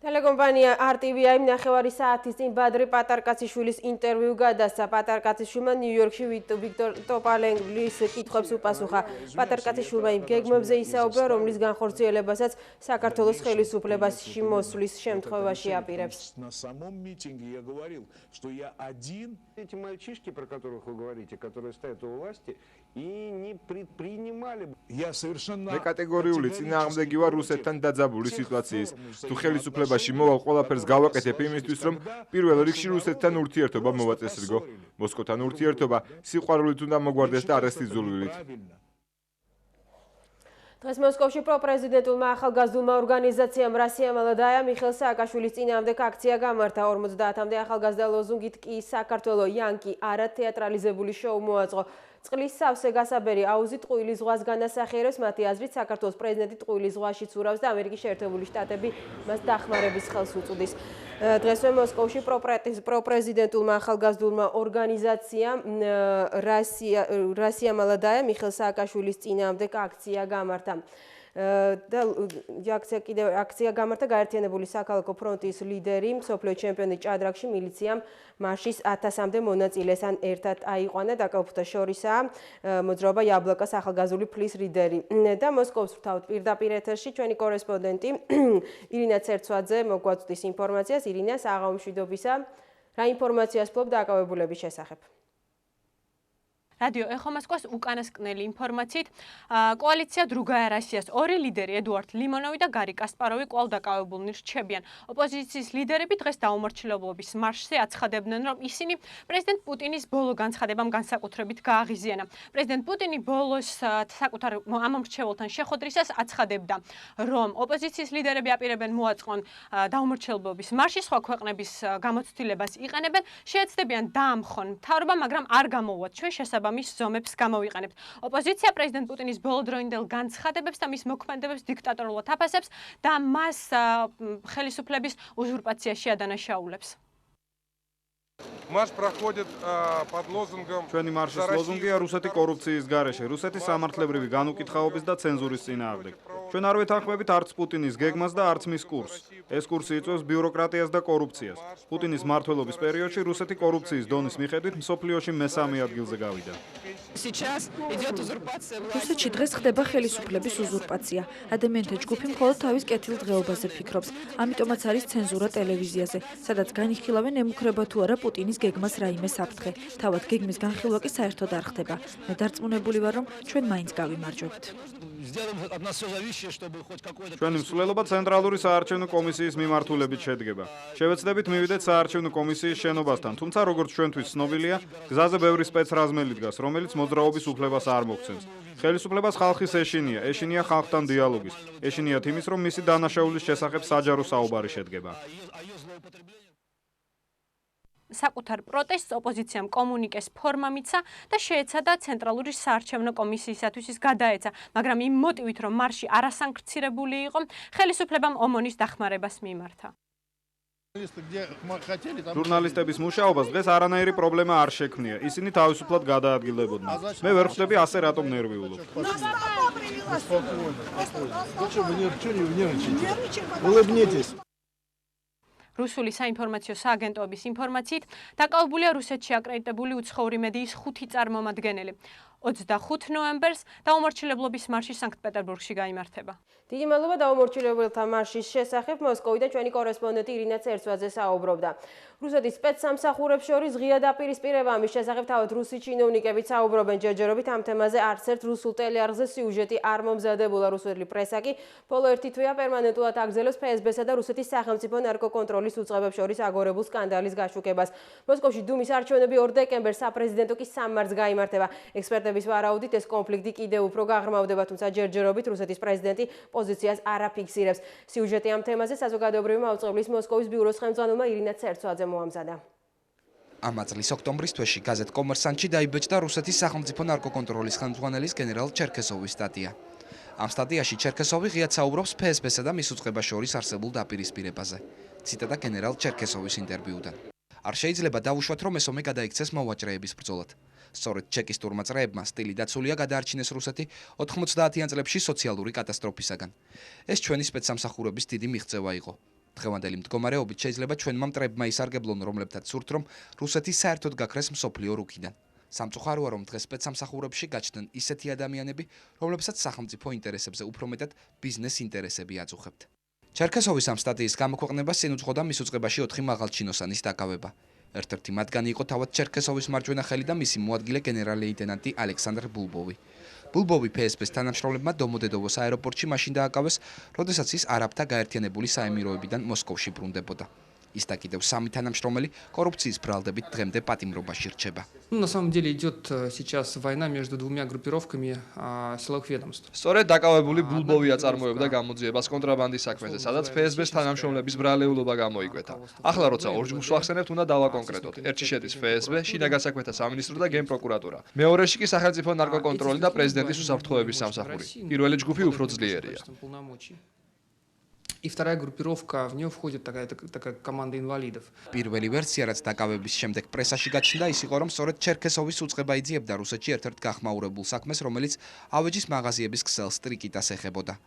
ტელეკომპანია RTV-i ნახევარი საათის წინ ბადრი პატარკაციშვილის ინტერვიუ გადასცა. პატარკაციშვილმა ნიუ-იორკში ვიქტორ ტოპალენგლის კითხვებს უპასუხა. პატარკაციშვილმა იმ გეგმებზე ისაუბრა, რომლის განხორციელებასაც საქართველოს ხელისუფლებაში მოსვლის შემთხვევაში აპირებს. На самом митинге я говорил, что я один. Эти мальчишки, про которых вы говорите, которые стоят у власти, и не предпринимали. Я совершенно მე კატეგორიული წინააღმდეგი ვარ რუსეთთან დაძაბული სიტუაციის. თუ ხელისუფლებაში მოვალ, ყველაფერს გავაკეთებ იმისთვის, რომ პირველ რიგში რუსეთთან ურთიერთობა მოვაწესრიგო. მოსკოვთან ურთიერთობა სიყვარულით უნდა მოგვარდეს და არასტიძულვილით. დღეს მოსკოვში პროპრეზიდენტულმა ახალგაზრდულმა ორგანიზაციამ რასია მალადაია მიხეილ სააკაშვილის წინააღმდეგ აქცია გამართა. 50-მდე ახალგაზრდა ლოზუნგით კი საქართველო იანკი არა თეატრალიზებული შოუ მოაწყო. წყლის სავსე გასაბერი აუზი ტყუილის ზღვას განასახიერებს. მათი აზრით საქართველოს პრეზიდენტი ტყუილის ზღვაში ცურავს და ამერიკის შეერთებული შტატები მას დახმარების ხელს უწვდის. დღესვე მოსკოვში პროპრეზიდენტულმა ახალგაზრდულმა ორგანიზაციამ რასია მალადაია მიხეილ სააკაშვილის წინააღმდეგ აქცია გამართა. და აქცია გამართა გაერთიანებული საქალაქო ფრონტის ლიდერი, მსოფლიო ჩემპიონი ჭადრაკში მილიციამ მარშის 1000-მდე მონაწილესთან ერთად აიყვანა. დაკავებულთა შორისაა მოძრაობა იაბლოკას ახალგაზრდული ფლის ლიდერი. და მოსკოვს ვრთავთ პირდაპირ ეთერში ჩვენი კორესპონდენტი ირინა ცერცვაძე მოგვაწვდის ინფორმაციას. ირინა, საღამო მშვიდობისა. რა ინფორმაციას ფლობდა დაკავებულების შესახებ? რადიო ეხო მოსკოვს უკანასკნელი ინფორმაციით კოალიცია Другая Россияს ორი ლიდერი ედუარდ ლიმონოვი და გარი კასპაროვი კვლავ დაკავებულნი რჩებიან. ოპოზიციის ლიდერები დღეს დაუმორჩილებლობის მარშზე აცხადებდნენ, რომ ისინი პრეზიდენტ პუტინის ბოლო განცხადებამ განსაკუთრებით გააღიზიანა. პრეზიდენტ პუტინი ბოლოს საკუთარ ამომრჩეველთან შეხვედრისას აცხადებდა, რომ ოპოზიციის ლიდერები აპირებენ მოაწყონ დაუმორჩილებლობის მარში, სხვა ქვეყნების გამოცდილებას იყენებენ, შეეცდებიან დაამხონ მთავრობა, მაგრამ არ გამოუვათ ჩვენ შესაბამის ზომებს გამოვიყენებთ. ოპოზიცია პრეზიდენტ პუტინის ბოლოდროინდელ განცხადებებს და მის მოქმედებებს დიქტატორულად აფასებს და მას ხელისუფლების უზურპაციაში ადანაშაულებს. Марш проходит под лозунгом ჩვენი მარშის ლოზუნგია რუსეთი კორუფციის გარეშე, რუსეთის სამართლებრივი განუკითხაობის და ცენზურის წინააღმდეგ. ჩვენ არ ვეთანხმებით არც პუტინის გეგმას და არც მის კურსს. ეს კურსი იწვევს ბიუროკრატიას და კორუფციას. პუტინის მმართველობის პერიოდში რუსეთი კორუფციის დონის მიხედვით მსოფლიოში მესამე ადგილზე გავიდა. რუსეთში დღეს ხდება ხელისუფლების უზურპაცია. ადამიანთა ჯგუფი მხოლოდ თავის კეთილდღეობაზე ფიქრობს. ამიტომაც არის ცენზურა ტელევიზიაზე, სადაც განიხილავენ ემუქრება თუ არა პუტინის გეგმას რაიმე საფრთხე. თავად გეგმის განხილვა კი საერთოდ არ ხდება. მე დარწმუნებული ვარ, რომ ჩვენ მაინც გავიმარჯვებთ. ჩვენი მსვლელობა ცენტრალური საარჩევნო კომისიის მიმართულებით შედგება. შევეცდებით მივიდეთ საარჩევნო კომისიის შენობასთან, თუმცა როგორც ჩვენთვის ცნობილია, გზაზე ბევრი სპეცრაზმელი დგას, რომელიც მოძრაობის უფლებას არ მოგცემს. ხელისუფლებას ხალხის ეშინია ხალხთან დიალოგის, ეშინიათ იმის, რომ მისი დანაშაულის შესახებ საჯარო საუბარი შედგება. საკუთარ პროტესტს ოპოზიციამ კომუნიკეს ფორმა მიცა და შეეცადა ცენტრალური საარჩევნო კომისიისათვის ის გადაეცა, მაგრამ იმ მოტივით, რომ მარში არასანქცირებული იყო, ხელისუფლებამ ომონის დახმარებას მიმართა. ჟურნალისტების მუშაობას დღეს არანაირი პრობლემა არ შექმნია. ისინი თავისუფლად გადაადგილდებოდნენ. მე ვერ ხვდები ასე რატომ ნერვიულობ. რუსული საინფორმაციო სააგენტოების ინფორმაციით, დაკავებულია რუსეთში აკრედიტებული უცხოური მედიის 5 წარმომადგენელი. 25 ნოემბერს დაუმორჩილებლობის მარში სანქტ-პეტერბურგში გაიმართება. დიდი მადლობა დაუმორჩილებელთა მარშის შესახებ მოსკოვიდან ჩვენი კორესპონდენტი ირინა ცერცვაძე საუბრობდა. რუსეთის სპეცსამსახურებს შორის ღია დაპირისპირება ამის შესახებ თავად რუსი ჩინოვნიკებიც საუბრობენ ჯერჯერობით ამ თემაზე არც ერთ რუსულ ტელეარხზე სიუჟეტი არ მომზადებულა. რუსული პრესა კი ბოლო ერთი თვეა პერმანენტულად აგრძელებს ფსბ-სა და რუსეთის სახელმწიფო ნარკოკონტროლის უწყებებს შორის აგორებულ სკანდალის გაშუქებას. მოსკოვში დუმის არჩევნები 2 დეკემბერს საპრეზიდენტო კი 3 მარტს გაიმართება. ექსპერტების ვარაუდით ეს კონფლიქტი კიდევ უფრო გაღრმავდება, თუმცა ჯერჯერობით რუსეთის პრეზიდენტი პოზიციას არ აფიქსირებს. სიუჟეტი ამ თემაზე საზოგადოებრივი მაუწყებლის მოსკოვის ბიუროს ხელმძღვანელმა ირინა ცერცვაძემ მოამზადა. ამ წლის ოქტომბრის თვეში გაზეთ კომერსანტში დაიბეჭდა რუსეთის სახელმწიფო ნარკოკონტროლის ხელმძღვანელის გენერალ ჩერქესოვის სტატია. ამ სტატიაში ჩერქესოვი ღიად საუბრობს ფსბ-სა და მის უწყებას შორის არსებულ დაპირისპირებაზე. ციტატა გენერალ ჩერქესოვის ინტერვიუდან. არ შეიძლება დავუშვათ, რომ ეს ომი გადაიქცეს მოვაჭრეების ბრძოლად. სწორედ ჩეკისტურმა წრეებმა სტილი დაცულია გადაარჩინეს რუსეთი 90-იან წლებში სოციალური კატასტროფისაგან. ეს ჩვენი სპეცსამსახურების დიდი მიღწევა იყო. დღევანდელი მდგომარეობით შეიძლება ჩვენმა მტრებმა ისარგებლონ, რომლებთაც სურთ, რომ რუსეთი საერთოდ გაქრეს მსოფლიო რუკიდან. სამწუხაროა, რომ დღეს სპეცსამსახურებში გაჩნდნენ ისეთი ადამიანები, რომლებსაც სახელმწიფო ინტერესებზე უფრო მეტად ბიზნეს ინტერესები აწუხებთ. ჩერქესოვის ამ სტატიის გამოქვეყნებას წინ უძღოდა მის უწყებაში 4 მაღალჩინოსანის დაკავება. ერთ-ერთი მათგანი იყო თავად ჩერქესოვის მარჯვენა ხელი და მისი მოადგილე გენერალ-ლეიტენანტი ალექსანდრ ბულბოვი. ბულბოვი ფსბ-ს თანამშრომლებმა დომოდედოვოს აეროპორტში მაშინ დააკავეს, როდესაც ის არაბთა გაერთიანებული საემიროებიდან მოსკოვში ბრუნდებოდა. ის და კიდევ 3 თანამშრომელი კორუფციის ბრალდებით დღემდე პატიმრობაში რჩება. На самом деле идет сейчас война между двумя группировками силовых ведомств. სწორედ დაკავებული ბულბოვი აწარმოებდა გამოძიებას კონტრაბანდის საქმეზე, სადაც ფსბ-ს თანამშრომლების ბრალეულობა გამოიკვეთა. ახლა როცა ორ ჯგუფს ვახსენებთ, უნდა დავაკონკრეტოთ. ერთში შედის ფსბ, შინაგან საქმეთა სამინისტრო და გენპროკურატურა. მეორეში კი სახელმწიფო ნარკოკონტროლი და პრეზიდენტის უსაფრთხოების სამსახური. პირველი ჯგუფი უფრო ძლიერია. И вторая группировка, в нее входит такая команда инвалидов. პირველი ვერსია, რაც დაკავების შემდეგ პრესაში გაჩნდა, ის იყო, რომ სწორედ ჩერქესოვის უწყება იძიებდა რუსეთში ერთ-ერთ გახმაურებულ საქმეს, რომელიც ავეჯის მაღაზიების ქსელს ტრიკიტას ეხებოდა.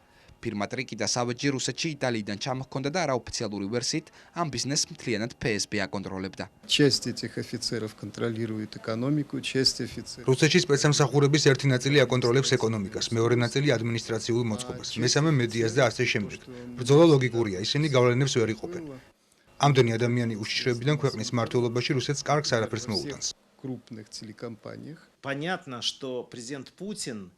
ფირმა ტრიკიტას ავეჯი რუსეთში იტალიიდან ჩამოჰქონდა და არაოფიციალური ვერსიით ამ ბიზნესს მთლიანად ფსბ აკონტროლებდა. Часть этих офицеров контролирует экономику, часть офицеров. რუსეთში სპეცსამსახურების ერთი ნაწილი აკონტროლებს ეკონომიკას, მეორე ნაწილი ადმინისტრაციულ მოწყობას, მესამე მედიას და ასე შემდეგ. ბრძოლა ლოგიკურია, ისინი გავლენებს ვერ იყოფენ. ამდენი ადამიანი უშიშროებიდან ქვეყნის მმართველობაში რუსეთს კარგს არაფერს მოუტანს. Крупных телекомпаниях. Понятно, что президент Путин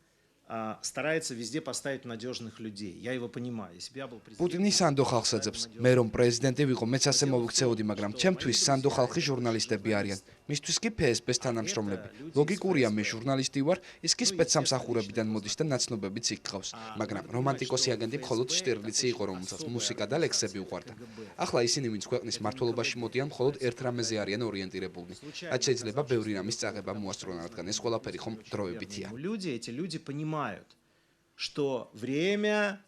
старается везде поставить надежных людей. Я его понимаю. Если бы я был президентом... პუტინი სანდო ხალხს ეძებს. მე რომ პრეზიდენტი ვიყო, მეც ასე მოვიქცეოდი, მაგრამ ჩემთვის სანდო ხალხი ჟურნალისტები არიან. მისთვის კი ფსბ-ს თანამშრომლები. ლოგიკურია, მე ჟურნალისტი ვარ, ის კი სპეცსამსახურებიდან მოდის და ნაცნობებიც იქ ყავს. მაგრამ რომანტიკოსი აგენტი მხოლოდ შტერლიცი იყო, რომელსაც მუსიკა და ლექსები უყვარდა. ახლა ისინი, ვინც ქვეყნის მმართველობაში მოდიან, მხოლოდ ერთ რამეზე არიან ორიენტირებულნი. რაც შეიძლება ბევრი რამის წაღება მოასწრონ, რადგან ეს ყველაფერი ხომ დროებითია. Эти люди понимают, что время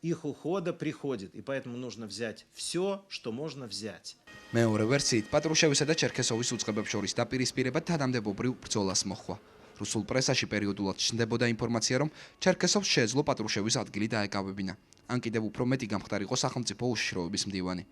их ухода приходит, и поэтому нужно взять все, что можно взять. მეორე ვერსიით პატრუშევისა და ჩერქესოვის უწყებებს შორის დაპირისპირება თანამდებობრივ ბრძოლას მოჰყვა. რუსულ პრესაში პერიოდულად ჩნდებოდა ინფორმაცია, რომ ჩერქესოვს შეეძლო პატრუშევის ადგილი დაეკავებინა. ან კიდევ უფრო მეტი გამხდარიყო სახელმწიფო უშიშროების მდივანი.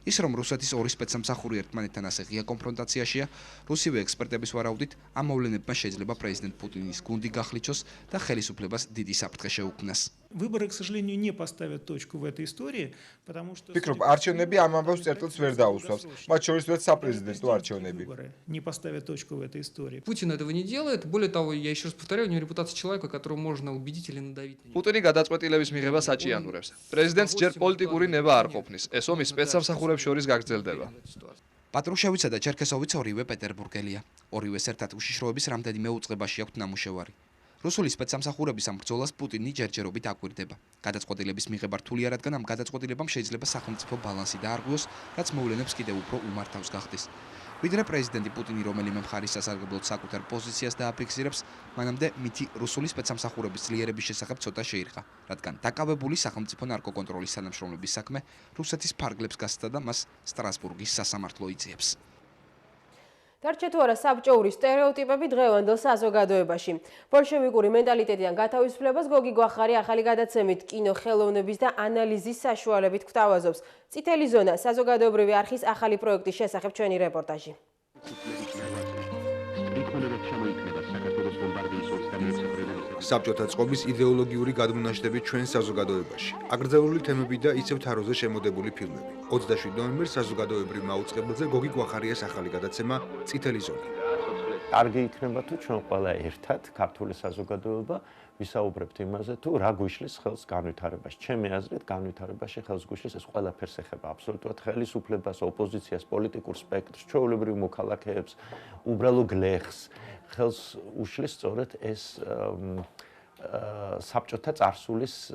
ის რომ რუსეთის ორი სპეცსამსახური ერთმანეთთან ასე ღია კონფრონტაციაშია, რუსივე ექსპერტების ვარაუდით, ამ მოვლენებმა შეიძლება პრეზიდენტ პუტინის გუნდი გახლიჩოს და ხელისუფლებას დიდი საფრთხე შეუქმნას. Выборы, к сожалению, не поставят точку в этой истории, потому что... Фикрობ, არჩევნები ამ ამბავს წერტილს ვერ დაუსვავს. მათ შორის ვეთ საპრეზიდენტო არჩევნები. Не поставят точку в этой истории. Путин этого не делает. Более того, я еще раз повторяю, у него репутация человека, которого можно убедить или надавить. პუტინი გადაწყვეტილების მიღებას აჭიანურებს. პრეზიდენტს ჯერ პოლიტიკური ნება არ ყოფნის. ეს ომი სპეცსამსახურებს შორის გაგრძელდება. პატრუშევიცა და ჩერქესოვიც ორივე პეტერბურგელია. ორივეს ერთად უშიშროების რამდენიმე უწყებაში აქვთ ნამუშევარი. რუსული სპეცსამსახურების ამ ბრძოლას პუტინი ჯერჯერობით აკვირდება. გადაწყვეტილების მიღება რთულია, რადგან ამ გადაწყვეტილებამ შეიძლება სახელმწიფო ბალანსი დაარღვიოს, რაც მოვლენებს კიდევ უფრო უმართავს გახდეს. ვიდრე პრეზიდენტი პუტინი რომელიმე მხარის სასარგებლოდ საკუთარ პოზიციას დააფიქსირებს, მანამდე მითი რუსული სპეცსამსახურების ძლიერების შესახებ ცოტა შეირყა, რადგან დაკავებული სახელმწიფო ნარკოკონტროლის თანამშრომლების საქმე რუსეთის ფარგლებს გასცდა და მას სტრასბურგის სასამართლო იწიებს. დარჩა თუ არა საბჭოური სტერეოტიპები დღევანდელ საზოგადოებაში. ბოლშევიკური მენტალიტეტიდან გათავისუფლებას გოგი გვახარი ახალი გადაცემით კინო ხელოვნების და ანალიზის საშუალებით გვთავაზობს. წითელი ზონა საზოგადოებრივი არხის ახალი პროექტის შესახებ ჩვენი რეპორტაჟი. საბჭოთა წყობის იდეოლოგიური გადმონაშთები ჩვენ საზოგადოებაში. აკრძალული თემები და ისევ თაროზე შემოდებული ფილმები. 27 ნოემბერს საზოგადოებრივ მაუწყებელზე გოგი გვახარიას ახალი გადაცემა წითელი ზონა. კარგი იქნება თუ ჩვენ ყველა ერთად ქართული საზოგადოება ვისაუბრებთ იმაზე თუ რა გვიშლის ხელს განვითარებაში. ჩემი აზრით განვითარებაში ხელს გვიშლის ეს ყველაფერს ეხება აბსოლუტურად ხელისუფლებას, ოპოზიციას, პოლიტიკურ სპექტრს, ჩვეულებრივ მოქალაქეებს, უბრალო გლეხს. ხელს უშლის სწორედ ეს საბჭოთა წარსულის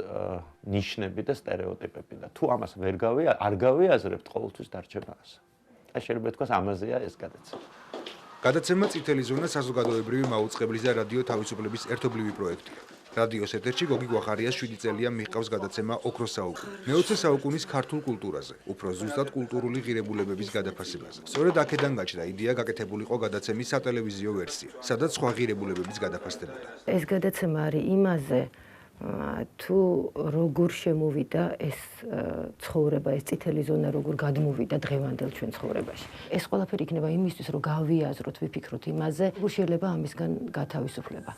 ნიშნები და სტერეოტიპები და თუ ამას არ გავიაზრებთ ყოველთვის დარჩება ასე. აი შეიძლება თქვას ამაზეა ეს გადაცემა. გადაცემა წითელი ზონა საზოგადოებრივი მაუწყებლის და რადიო თავისუფლების ერთობლივი პროექტია. რადიოს ეთერში გოგი გვახარიას 7 წელია მიჰყავს გადაცემა ოქროს საუკუნე. მე-20 საუკუნის ქართულ კულტურაზე, უფრო ზუსტად კულტურული ღირებულებების გადაფასებაზე. სწორედ აქედან გაჩნდა იდეა გაკეთებულიყო გადაცემის სატელევიზიო ვერსია, სადაც სხვა ღირებულებების გადაფასდებოდა. ეს გადაცემა არის იმაზე, თუ როგორ შემოვიდა ეს ცხოვრება, ეს წითელი ზონა როგორ გადმოვიდა დღევანდელ ჩვენ ცხოვრებაში. ეს ყველაფერი იქნება იმისთვის, რომ გავიაზროთ, ვიფიქროთ იმაზე, როგორ შეიძლება ამისგან გათავისუფლება.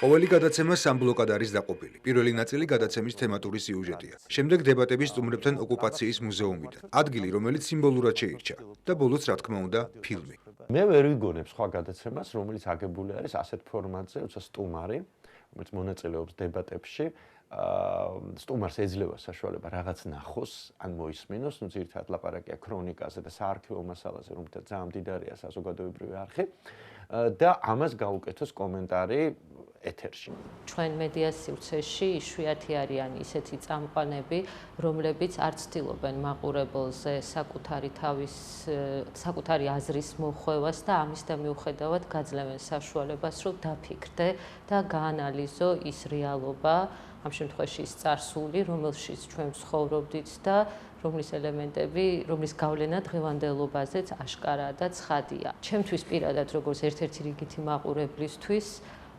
ყოველი გადაცემა სამ ბლოკად არის დაყოფილი. პირველი ნაწილი გადაცემის თემატური სიუჟეტია. შემდეგ დებატები სტუმრებთან ოკუპაციის მუზეუმიდან. ადგილი, რომელიც სიმბოლურად შეირჩა და ბოლოს, რა თქმა უნდა, ფილმი. მე ვერ ვიგონებ სხვა გადაცემას, რომელიც აგებული არის ასეთ ფორმატზე, როცა სტუმარი, რომელიც მონაწილეობს დებატებში, სტუმარს ეძლევა საშუალება რაღაც ნახოს, ან მოისმინოს, ну ძირითადად ლაპარაკია ქრონიკაზე და საარქივო მასალაზე, რომელთაც ძალიან მდიდარია საზოგადოებრივი არხი და ამას გაუკეთოს კომენტარი ეთერში. ჩვენ მედია სივრცეში იშვიათი არიან ისეთი წამყვანები, რომლებიც არ ცდილობენ მაყურებელზე საკუთარი აზრის მოხვევას და ამისდა მიუხედავად გაძლევენ საშუალებას, რომ დაფიქრდე და გაანალიზო ის რეალობა, ამ შემთხვევაში ის წარსული, რომელშიც ჩვენ ცხოვრობდით და რომლის ელემენტები, რომლის გავლენა დღევანდელობაზეც აშკარაა და ცხადია. ჩემთვის პირადად როგორც ერთ-ერთი რიგითი მაყურებლისთვის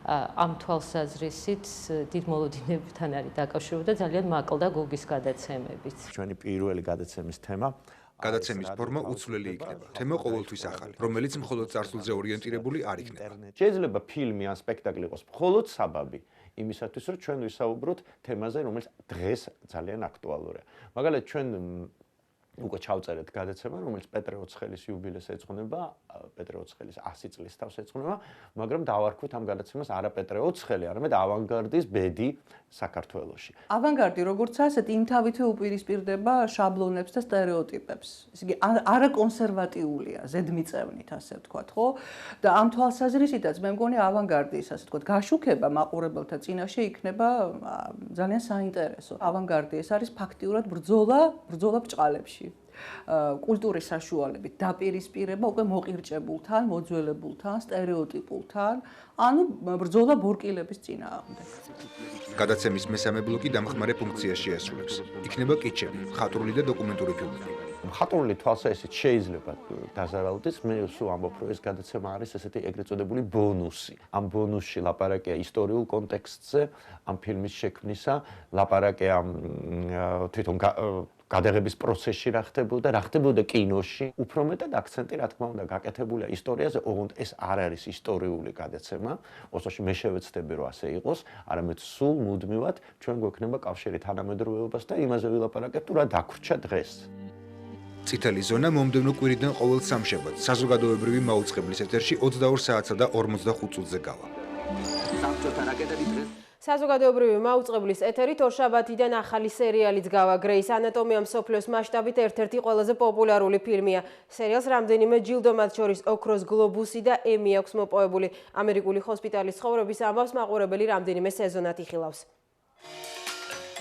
ამ თვალსაზრისით დიდ მოლოდინებთან არის დაკავშირებული და ძალიან მაკლდა გოგის გადაცემებით. ჩვენი პირველი გადაცემის თემა გადაცემის ფორმა უცვლელი იქნება. თემა ყოველთვის ახალი, რომელიც მხოლოდ წარსულზე ორიენტირებული არ იქნება. შეიძლება ფილმი ან სპექტაკლი იყოს მხოლოდ საბაბი იმისათვის, რომ ჩვენ ვისაუბროთ თემაზე, რომელიც დღეს ძალიან აქტუალურია. მაგალითად, ჩვენ უკვე ჩავწერეთ გადაცემა, რომელიც პეტრე ოცხელის იუბილეს ეძღვნება, პეტრე ოცხელის 100 წლის თავს ეძღვნება, მაგრამ დავარქვით ამ გადაცემას არა პეტრე ოცხელი, არამედ ავანგარდის ბედი საქართველოში. ავანგარდი როგორც ასეთი იმთავითვე უპირისპირდება შაბლონებს და სტერეოტიპებს. ესე იგი არაკონსერვატიულია, ზედმიწევნით ასე ვთქვათ, ხო? და ამ თვალსაზრისითაც მე მგონი ავანგარდის ასე ვთქვათ, გაშუქება მაყურებელთა წინაშე იქნება ძალიან საინტერესო. ავანგარდი ეს არის ფაქტიურად ბრძოლა ბრჭყალებში. კულტურის საშუალებით დაპირისპირება უკვე მოყირჭებულთან, მოძველებულთან, სტერეოტიპულთან, ანუ ბრძოლა ბორკილების წინააღმდეგ. გადაცემის მესამე ბლოკი დამხმარე ფუნქციას შეასრულებს. იქნება კიჩები, მხატვრული და დოკუმენტური ფილმები. მხატვრული თვალსაზრისით შეიძლება დაზარალდეს, მე სულ ამბობ, რომ ეს გადაცემა არის ესეთი ეგრეთ წოდებული ბონუსი. ამ ბონუსში ლაპარაკია ისტორიულ კონტექსტზე, ამ ფილმის შექმნისა, ლაპარაკია თვითონ გადაღების პროცესში რა ხდებოდა კინოში. უფრო მეტად აქცენტი რა თქმა უნდა გაკეთებულია ისტორიაზე, ოღონდ ეს არ არის ისტორიული გადაცემა, ოსოში მე შევეცდები რომ ასე იყოს, არამედ სულ მუდმივად ჩვენ გვექნება კავშირი თანამედროვეობას და იმაზე ვილაპარაკებთ, რა დაგვრჩა დღეს. წითელი ზონა მომდევნო კვირიდან ყოველ სამშაბათს საზოგადოებრივი მაუწყებლის ეთერში 22 საათსა და 45 წუთზე გავა. საზოგადოებრივი მაუწყებლის ეთერით ორშაბათიდან ახალი სერიალიც გავა. გრეის ანატომია მსოფლიოს მასშტაბით ერთ-ერთი ყველაზე პოპულარული ფილმია. სერიალს რამდენიმე ჯილდო, მათ შორის ოქროს გლობუსი და ემი აქვს მოპოვებული. ამერიკული ჰოსპიტალის ცხოვრების ამბავს მაყურებელი რამდენიმე სეზონად იხილავს.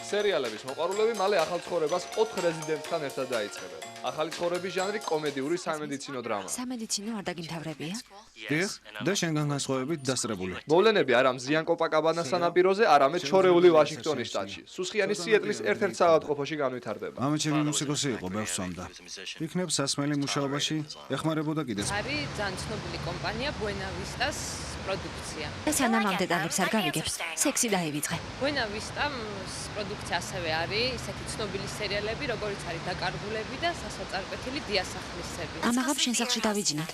სერიალების მოყვარულები მალე ახალ ცხოვრებას 4 რეზიდენტთან ერთად დაიწყებენ. ახალი ცხოვრების ჟანრი კომედიური სამედიცინო დრამა. სამედიცინო არ დაგინთავრებია? დიახ, და შენგან განსხვავებით დასწრებული. მოვლენები არა მზიან კოპაკაბანას სანაპიროზე, არამედ შორეული ვაშინგტონის შტატში. სუსხიანი სიეტლის ერთ-ერთ საავადმყოფოში განვითარდება. ამით ჩემი მუსიკოსი იყო, ბევრს სვამდა. იქნებ სასმელი მუშაობაში ეხმარებოდა კიდეც. არის ძალიან ცნობილი კომპანია Buena Vista-ს პროდუქცია. სანამ ამ დეტალებს არ გავიგებს, სექსი დაივიწყე. Buena Vista-ს პროდუქცია ასევე არის ისეთი ცნობილი სერიალები, როგორიც არის დაკარგულები და სასოწარკვეთილი დიასახლისები. ამაღამ შენ სახლში დავიძინოთ.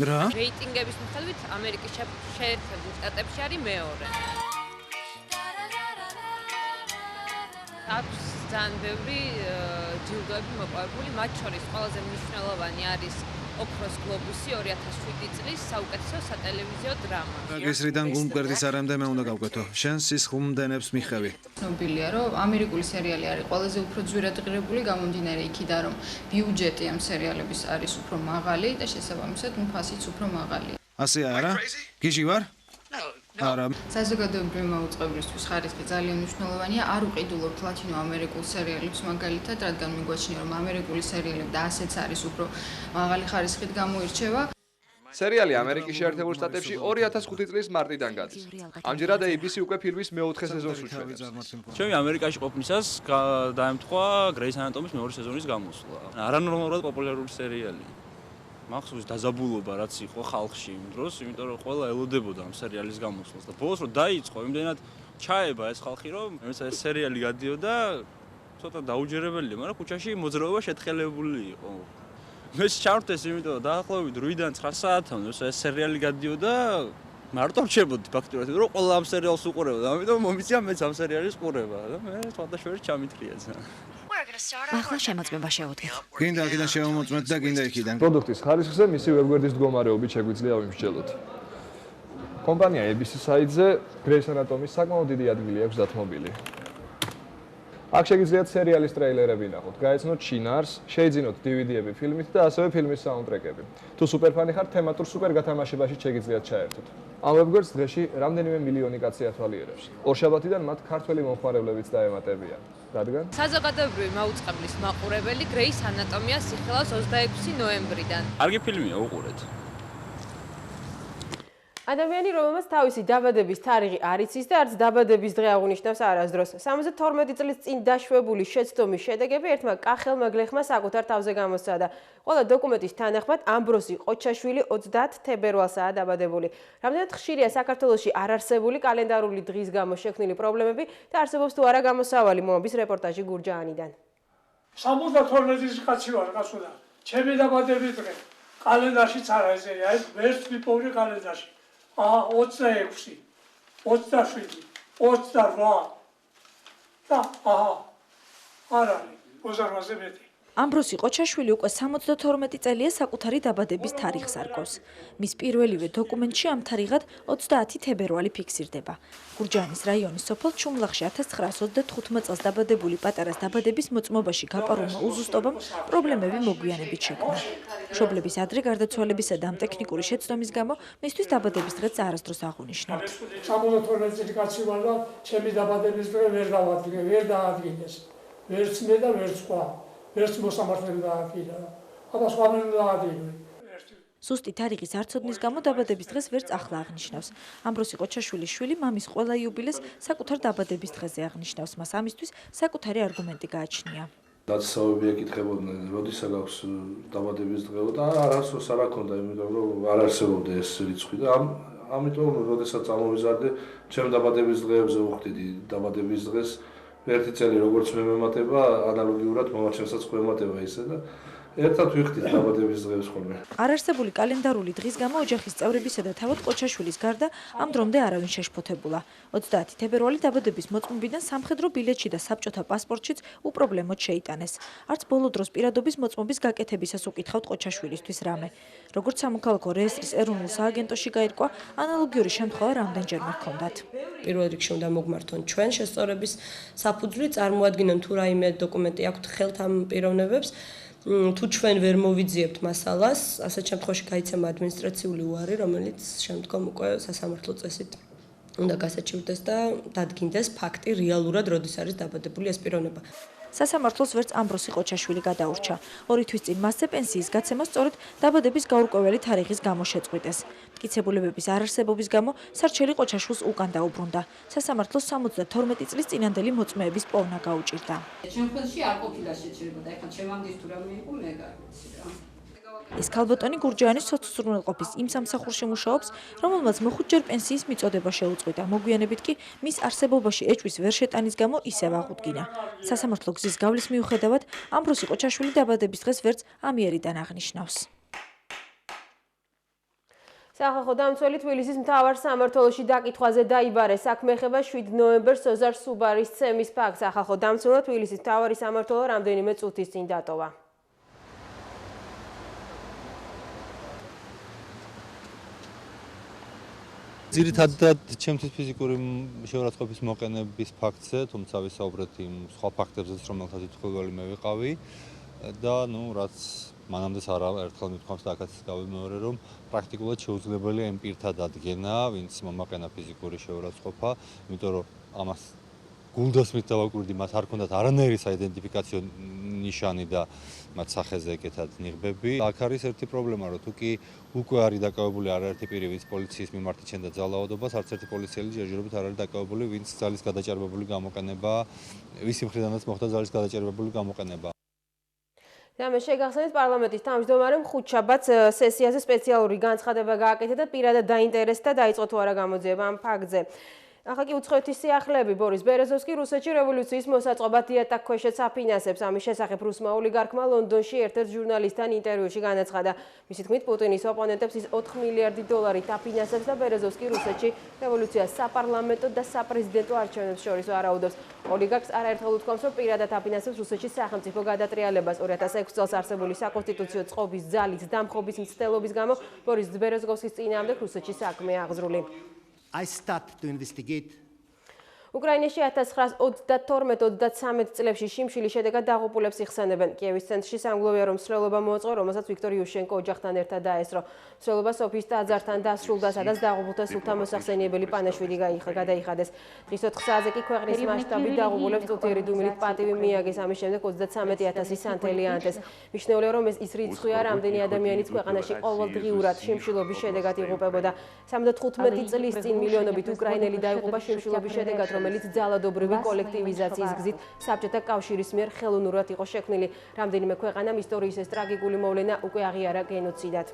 რა? რეიტინგების მიხედვით ამერიკის შეერთებულ შტატებში არის მეორე. აქვს ძალიან ბევრი ჯილდოები მოპოვებული, მათ შორის ყველაზე მნიშვნელოვანი არის ოქროს გლობუსი 2007 წლის საუკეთესო სატელევიზიო დრამა. გესრიდან გულმკვერდის არამდე მე უნდა გავკვეთო. შენ სისხლმდენებს მიხევი. ცნობილია, რომ ამერიკული სერიალი არის ყველაზე უფრო ძვირად ღირებული, გამომდინარე იქიდან, რომ ბიუჯეტი ამ სერიალების არის უფრო მაღალი და შესაბამისად ფასიც უფრო მაღალია. ასე არა? გიჟი ვარ? არა. საზოგადოებრივი მაუწყებლისთვის ხარისხი ძალიან მნიშვნელოვანია. არ უყიდულობთ ლათინო ამერიკულ სერიალებს მაგალითად, რადგან მიგვაჩნია, რომ ამერიკული სერიალები და ასეც არის უფრო მაღალი ხარისხით გამოირჩევა. სერიალი ამერიკის შეერთებულ შტატებში 2005 წლის მარტიდან გადის. ამჯერად ABC უკვე ფილმის მეოთხე სეზონს უჩვენებს. ჩემი ამერიკაში ყოფნისას დაემთხვა გრეის ანატომიის მეორე სეზონის გამოსვლა. არანორმალურად პოპულარული სერიალი. მახსოვს დაზაბულობა რაც იყო ხალხში იმ დროს, იმიტომ რომ ყველა ელოდებოდა ამ სერიალის გამოსვლას და ბოლოს რომ დაიწყო, იმდენად ჩაება ეს ხალხი, რომ ეს სერიალი გადიოდა ცოტა დაუჯერებელია, მაგრამ ქუჩაში მოძრაობა შეთხელებული იყო. მე ჩავრდეს, იმიტომ რომ დაახლოებით 8-დან 9 საათამდე ეს სერიალი გადიოდა, მარტო რჩებოდი ფაქტობრივად, რომ ყველა ამ სერიალს უყურებდა, ამიტომ მომიწია მეც ამ სერიალის ყურება და მე სხვადასხვაერთ ჩამითრიაცა. ახლა შემოწმება შევუდგეთ. გინდა აქედან შევამოწმეთ და გინდა იქიდან. პროდუქტის ხარისხზე მისი ვებგვერდის მდგომარეობით შეგვიძლია ვიმსჯელოთ. კომპანია ABC საიტზე Grey's Anatomy-ს საკმაოდ დიდი ადგილი აქვს დათმობილი. აქ შეგიძლიათ სერიალის ტრეილერები ნახოთ, გაეცნოთ შინაარს, შეიძინოთ DVD-ები ფილმით და ასევე ფილმის საუნდტრეკები. თუ სუპერფანი ხართ, თემატურ სუპერ გათამაშებაში შეგიძლიათ ჩაერთოთ. ამ ვებგვერდს დღეში რამდენიმე მილიონი კაცი ათვალიერებს. ორშაბათიდან მათ ქართველი მომხმარებლებიც დაემატებიან. რადგან? საზოგადოებრივი მაუწყებლის მაყურებელი გრეის ანატომიას იხილავს 26 ნოემბრიდან. კარგი ფილმია, უყურეთ. ადამიანი, რომელმაც თავისი დაბადების თარიღი არ იცის და არც დაბადების დღე აღუნიშნავს არასდროს. 72 წლის წინ დაშვებული შეცდომის შედეგები ერთმა კახელმა გლეხმა საკუთარ თავზე გამოსცადა. ყველა დოკუმენტის თანახმად ამბროსი ყოჩაშვილი 30 თებერვალსაა დაბადებული. რამდენად ხშირია საქართველოში არარსებული კალენდარული დღის გამო შექმნილი პრობლემები და არსებობს თუ არა გამოსავალი მომობის რეპორტაჟი გურჯაანიდან. 72 წლის კაცი ვარ, გასულა. ჩემი დაბადების დღე კალენდარშიც არ არის, ეს ვერც ვიპოვე კალენდარში. 26. 27, 28 და აჰა, არ არის 28-ზე მეტი. ამბროსი ყოჩაშვილი უკვე 72 წელია საკუთარი დაბადების თარიღს არგავს. მის პირველივე დოკუმენტში ამ თარიღად 30 თებერვალი ფიქსირდება. გურჯაანის რაიონის სოფელ ჩუმლახში 1925 წელს დაბადებული პატარას დაბადების მოწმობაში გაპარულმა უზუსტობამ პრობლემები მოგვიანებით შექმნა. მშობლების ადრე გარდაცვალებისა და ამ ტექნიკური შეცდომის გამო მისთვის დაბადების დღეც არასდროს აღუნიშნავთ. 72 წელი კაცი ვარ და ჩემი დაბადების დღე ვერ დაადგინეს. ვერც მე და ვერც სხვა. ვერც მოსამართლე დააკიდა. აბა სხვაები დაადგინე. სუსტი თარიღის არცოდნის გამო დაბადების დღეს ვერც ახლა აღნიშნავს. ამბროსი ყოჩაშვილის შვილი მამის ყველა იუბილეს საკუთარ დაბადების დღეზე აღნიშნავს. მას ამისთვის საკუთარი არგუმენტი გააჩნია. დაწესებები ეკითხებოდნენ, როდესაც გაქვს დაბადების დღე და არასდროს არ აქონდა, იმიტომ რომ არ არსებობდა ეს რიცხვი და ამიტომ როდესაც წამოვიზარდე, ჩემ დაბადების დღეებზე ვუხდიდი დაბადების დღეს. ერთი წელი როგორც მე მემატება, ანალოგიურად მომაჩენსაც ხმემატება ისე და ერთად ვიხდით დაბადების დღეს ხოლმე. არარსებული კალენდარული დღის გამო ოჯახის წევრებისა და თავად ყოჩაშვილის გარდა ამ დრომდე არავინ შეშფოთებულა. 30 თებერვალი დაბადების მოწმობიდან სამხედრო ბილეთში და საბჭოთა პასპორტშიც უპრობლემოდ შეიტანეს. არც ბოლო დროს პირადობის მოწმობის გაკეთებისას უკითხავთ ყოჩაშვილისთვის რამე. როგორც სამოქალაქო რეესტრის ეროვნულ სააგენტოში გაირკვა, ანალოგიური შემთხვევა რამდენჯერმე ჰქონდათ. პირველ რიგში უნდა მოგმართონ ჩვენ შესწორების საფუძვლი, წარმოადგინონ თუ რაიმე დოკუმენტი აქვთ ხელთ ამ პიროვნებებს. თუ ჩვენ ვერ მოვიძიებთ მასალას, ასეთ შემთხვევაში გაიცემა ადმინისტრაციული უარი, რომელიც შემდგომ უკვე სასამართლო წესით უნდა გასაჩივრდეს და დადგინდეს ფაქტი რეალურად როდის არის დაბადებული ეს პიროვნება. სასამართლოს ვერც ამბროსი ყოჩაშვილი გადაურჩა. 2 თვის წინ მასზე პენსიის გაცემა სწორედ დაბადების გაურკვეველი თარიღის გამო შეწყვიტეს. მტკიცებულებების არარსებობის გამო სარჩელი ყოჩაშვილს უკან დაუბრუნდა. სასამართლოს 72 წლის წინანდელი მოწმეების პოვნა გაუჭირდა. ჩემ ხელში არ ყოფილა შეჩერება და ეხლა ჩემამდე თუ რამე იყო მე გავიცი რა. ეს ქალბატონი გურჯაანის სოციალურყოფის იმ სამსახურში მუშაობს, რომელმაც მოხუცჯერ პენსიის მიწოდება შეუწყვეტა. მოგვიანებით კი მის არსებობაში ეჭვის ვერ შეტანის გამო ისევ აღუდგინა. სასამართლო გზის გავლის მიუხედავად, ამბროსი ყოჩაშვილი დაბადების დღეს ვერც ამიერიდან აღნიშნავს. სახალხო დამცველი თბილისის მთავარ სამმართველოში დაკითხვაზე დაიბარეს. საქმე ეხება 7 ნოემბერს ოზარ სუბარის ცემის ფაქტს. სახალხო დამცველმა თბილისის მთავარი სამმართველო რამდენიმე წუთის წინ დატოვა. ძირითადად ჩემთვის ფიზიკური შეურაცხყოფის მოყენების ფაქტზე, თუმცა ვისაუბრეთ იმ სხვა ფაქტებზეც, რომელთაც უცხოელი მე ვიყავი და რაც მანამდე ერთხელ მithქვამს და აქაც გავიმეორე, რომ პრაქტიკულად შეუძლებელია იმ პირთა დადგენა, ვინც მომაყენა ფიზიკური შეურაცხყოფა, იმიტომ რომ ამას გულდასმით დავაკვირდი, მათ არ ქონდათ არანაირი საიდენტიფიკაციო ნიშანი და მათ სახეზე ეკეთათ ნიღბები. აქ არის ერთი პრობლემა, რომ თუ კი უკვე არის დაკავებული არაერთი პირი, ვინც პოლიციის მიმართ იჩენდა ძალაოდობას, არც ერთი პოლიციელი ჯერჯერობით არ არის დაკავებული, ვინც ძალის გადაჭარბებული გამოყენება, ვისი მხრიდანაც მოხდა ძალის გადაჭარბებული გამოყენება. და მე შეგახსენეთ პარლამენტის თავმჯდომარემ ხუთშაბათს სესიაზე სპეციალური განცხადება გააკეთა და პირადად დაინტერესდა დაიწყო თუ არა გამოძიება ამ ფაქტზე. ახლა კი უცხოეთის სიახლეები ბორის ბერეზოვსკი რუსეთში რევოლუციის მოსაწყობად იატაკ ქვეშეც აფინანსებს. ამის შესახებ რუსმა ოლიგარქმა ლონდონში ერთ-ერთ ჟურნალისტთან ინტერვიუში განაცხადა. მისი თქმით, პუტინის ოპონენტებს ის 4 მილიარდი დოლარით აფინანსებს და ბერეზოვსკი რუსეთში რევოლუციას საპარლამენტო და საპრეზიდენტო არჩევნებს შორის ვარაუდობს. ოლიგარქს არაერთხელ უთქვამს, რომ პირადად აფინანსებს რუსეთში სახელმწიფო გადატრიალებას. 2006 წელს არსებული საკონსტიტუციო წყობის ძალით დამხობის მცდელობის გამო ბორის ბერეზოვსკის წინააღმდეგ რუსეთში საქმეა აღძრული. I started to investigate. უკრაინაში 1922-23 წლებში შიმშილი შედეგად დაღუპულებს იხსენებენ. კიევის ცენტრში სამგლოვიარო მსვლელობა მოაწყო, რომელსაც ვიქტორ იუშენკო ოჯახთან ერთად დაესწრო. მსვლელობა სოფიის ტაძართან დასრულდა, სადაც დაღუპულთა სულთა მოსახსენიებელი პანაშვილი გადაიხადეს. დღის 4 საათზე კი ქვეყნის მასშტაბით დაღუპულებს წუთიერი დუმილით პატივი მიაგეს. ამის შემდეგ 33000 სანთელი ანთეს. მნიშვნელოვანია, რომ ის რიცხვია, რამდენი ადამიანიც ქვეყანაში ყოველდღიურად შიმშილობის შედეგად იღუპებოდა. 75 წლის წინ მილიონობით უკრაინელი დაიღუპა შიმშილობის შედეგად, რომელიც ძალადობრივი კოლექტივიზაციის გზით საბჭოთა კავშირის მიერ ხელოვნურად იყო შექმნილი. რამდენიმე ქვეყანამ ისტორიის ეს ტრაგიკული მოვლენა უკვე აღიარა გენოციდად.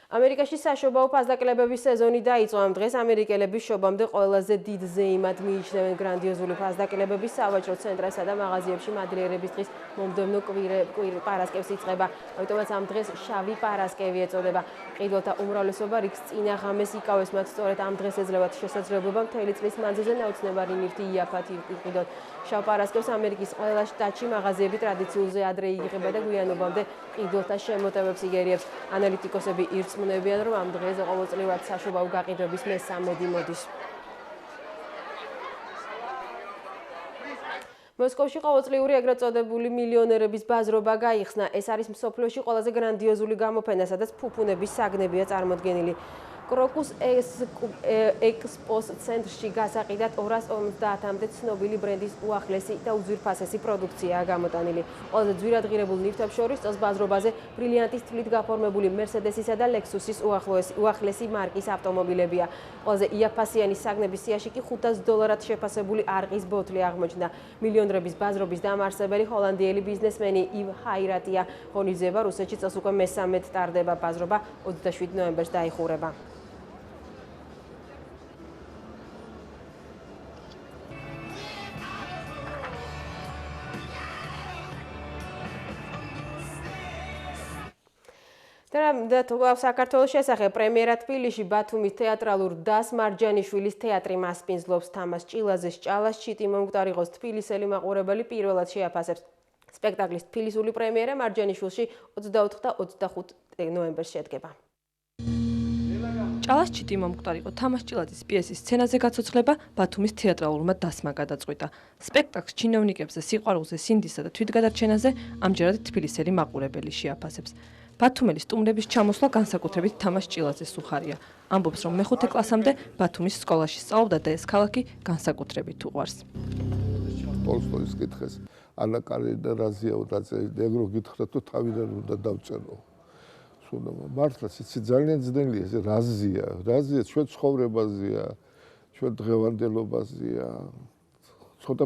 ამერიკაში საშობაო ფასდაკლებების სეზონი დაიწყო. ამ დღეს ამერიკელების შობამდე ყველაზე დიდ ზეიმად მიიჩნევენ გრანდიოზული ფასდაკლებების სავაჭრო ცენტრებსა და მაღაზიებში მადლიერების დღის მომდევნო პარასკევს იწყება. ამიტომაც ამ დღეს შავი პარასკევი ეწოდება. ყიდველთა უმრავლესობა რიგს წინა ღამეს იკავეს, მათ სწორედ ამ დღეს ეძლევათ შესაძლებლობა მთელი წლის მანძილზე ნაუცნებარი ნივთი იაფად იყიდოთ. შავ პარასკევს ამერიკის ყველა შტატში მაღაზიები ტრადიციულზე ადრე იღება და გვიანობამდე ყიდველთა შემოტევებს იგერიებს. ანალიტიკოსები ირწმუნებიან, რომ ამ დღეზე ყოველწლიურად საშობაო გაყიდვების მესამედი მოდის. მოსკოვში ყოველწლიური ეგრეთ წოდებული მილიონერების ბაზრობა გაიხსნა. ეს არის მსოფლიოში ყველაზე გრანდიოზული გამოფენა, სადაც ფუფუნების საგნებია წარმოდგენილი. კროკუს ექსპოს ცენტრში გასაყიდად 250-მდე ცნობილი ბრენდის უახლესი და უძვირფასესი პროდუქციაა გამოტანილი. ყველაზე ძვირადღირებულ ნივთებს შორის წელს ბაზრობაზე ბრილიანტის თვლით გაფორმებული მერსედესისა და ლექსუსის უახლესი მარკის ავტომობილებია. ყველაზე იაფფასიანი საგნების სიაში კი $500 შეფასებული არყის ბოთლი აღმოჩნდა. მილიონერების ბაზრობის დამაარსებელი ჰოლანდიელი ბიზნესმენი ივ ჰაირატია ღონისძიება რუსეთში წელს უკვე მესამედ ტარდება ბაზრობა 27 ნოემბერს დაიხურება. საქართველოს შესახებ პრემიერა თბილისში ბათუმის თეატრალურ დას მარჯანიშვილის თეატრი მასპინძლობს. თამას ჭილაძეს ჭალას ჩიტი მომკვდარიყოს თბილისელი მაყურებელი პირველად შეაფასებს. სპექტაკლის თბილისური პრემიერა მარჯანიშვილში 24 და 25 ნოემბერს შედგება. ჭალას ჩიტი მომკვდარიყო თამას ჭილაძის პიესის სცენაზე გაცოცხლება ბათუმის თეატრალურმა დასმა გადაწყვიტა. სპექტაკლს ჩინოვნიკებზე, სიყვარულზე, სინდისა და თვითგადარჩენაზე ამჯერად თბილისელი მაყურებელი შეაფასებს. ბათუმელი სტუმრების ჩამოსვლა განსაკუთრებით თამას ჭილაძეს უხარია. ამბობს, რომ მეხუთე კლასამდე ბათუმის სკოლაში სწავლობდა და ეს ქალაქი განსაკუთრებით უყვარს. ტოლსტოის კითხეს, ანა კარენინა რაზიაო დაწერილი, ეგრო გითხრა თუ თავიდან უნდა დავწერო. სულ მართლაც იცი ძალიან ძნელია ეს რაზია ჩვენ ცხოვრებაზეა, ჩვენ დღევანდელობაზეა. ცოტა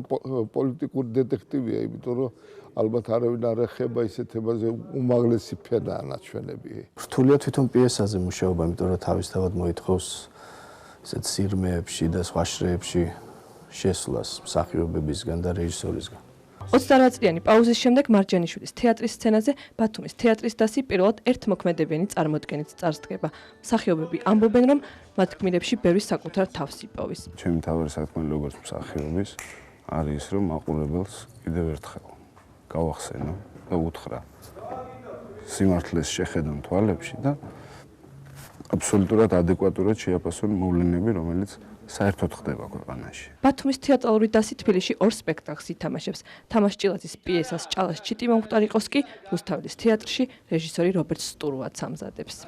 პოლიტიკური დეტექტივია, იმიტომ რომ ალბათ არავინ არ ეხება ისეთებაზე უმაღლესი ფენაა ნაჩვენები. რთულია თვითონ პიესაზე მუშაობა, იმიტომ რომ თავისთავად მოითხოვს ესეთ სირმეებში და სხვა შრეებში შესვლას მსახიობებისგან და რეჟისორისგან. 28 წლიანი პაუზის შემდეგ მარჯანიშვილის თეატრის სცენაზე ბათუმის თეატრის დასი პირველად ერთმოქმედებიანი წარმოდგენით წარსდგება. მსახიობები ამბობენ, რომ მათ გმირებში ბევრი საკუთარ თავს იპოვის. ჩემი მთავარი საქმე როგორც მსახიობის არის ის, რომ მაყურებელს კიდევ ერთხელ გავახსენო და უთხრა სიმართლეს შეხედონ თვალებში და აბსოლუტურად ადეკვატურად შეაფასონ მოვლენები, რომელიც საერთოდ ხდება ქვეყანაში. ბათუმის თეატრალური დასი თბილისში 2 სპექტაკლს ითამაშებს. თამას ჭილაძის პიესას ჭალას ჩიტი მომკვდარიყოს კი რუსთაველის თეატრში რეჟისორი რობერტ სტურუაც ამზადებს.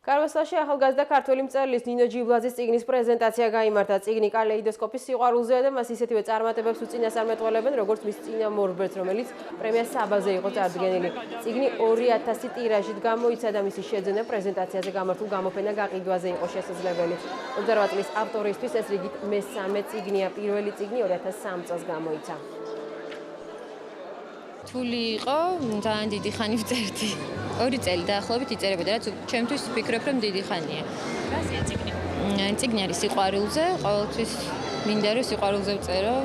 კარვასლაში ახალგაზრდა ქართველი მწერლის ნინო ჯიბლაძის წიგნის პრეზენტაცია გაიმართა. წიგნი კალეიდოსკოპის სიყვარულზეა და მას ისეთივე წარმატებებს უწინასწარმეტყველებენ, როგორც მის წინამორბედს, რომელიც პრემიას საბაზე იყო წარდგენილი. წიგნი 2000 ტირაჟით გამოიცა და მისი შეძენა პრეზენტაციაზე გამართულ გამოფენა გაყიდვაზე იყო შესაძლებელი. 28 წლის ავტორისთვის ეს რიგით მესამე წიგნია. პირველი წიგნი 2003 წელს გამოიცა. რთული იყო, ძალიან დიდი ხანი ვწერდი. 2 წელი დაახლოებით იწერებოდა, რაც ჩემთვის ვფიქრობ, რომ დიდი ხანია. რაზეა წიგნი? წიგნი არის სიყვარულზე, ყოველთვის მინდა რომ სიყვარულზე ვწერო.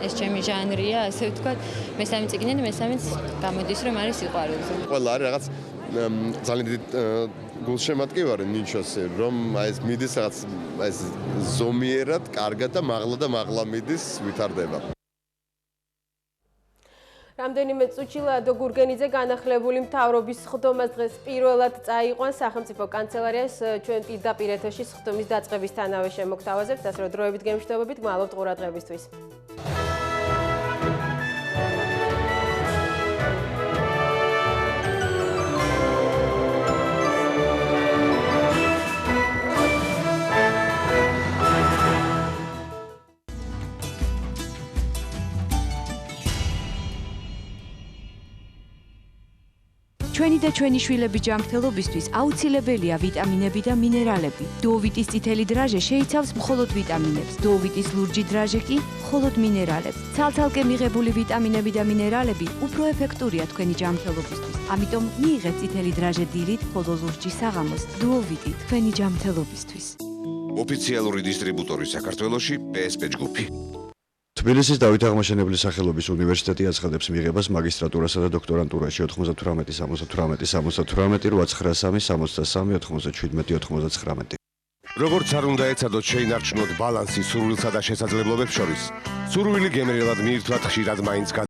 ეს ჩემი ჟანრია, ასე ვთქვათ. მესამე წიგნი და მესამეც გამოდის, რომ არის სიყვარულზე. ყველა არის რაღაც ძალიან დიდი გულშემატკივარი ნიჩოსი, რომ აი ეს მიდის რაღაც ეს ზომიერად, კარგად და მაღლა მიდის, ვითარდება. რამდენიმე წუთში ლადო გურგენიძე განახლებული მთავრობის სხდომას დღეს პირველად წაიყვანს სახელმწიფო კანცელარიას. ჩვენ პირდაპირ ეთერში სხდომის დაწყებისთანავე შემოგთავაზებთ, ასე რომ დროებით გემშვიდობებით, გმადლობთ ყურადღებისთვის. ჩვენი და ჩვენი შვილების ჯანმრთელობისთვის აუცილებელია ვიტამინები და მინერალები. დუოვიტის წითელი დრაჟე შეიცავს მხოლოდ ვიტამინებს, დუოვიტის ლურჯი დრაჟე კი მხოლოდ მინერალებს. ცალ-ცალკე მიღებული ვიტამინები და მინერალები უფრო ეფექტურია თქვენი ჯანმრთელობისთვის. ამიტომ მიიღეთ წითელი დრაჟე დილით, ხოლო ლურჯი საღამოს. დუოვიტი თქვენი ჯანმრთელობისთვის. ოფიციალური დისტრიბუტორი საქართველოში PSP ჯგუფი. თბილისის დავით აღმაშენებლის სახელობის უნივერსიტეტი აცხადებს მიღებას მაგისტრატურასა და დოქტორანტურაში 98-73-83-83-97-97. როგორც არ უნდა ეცადოთ შეინარჩუნოთ ბალანსი სურვილსა და შესაძლებლობებს შორის, სურვილი გემრიელად მიირთვათ ხშირად მაინც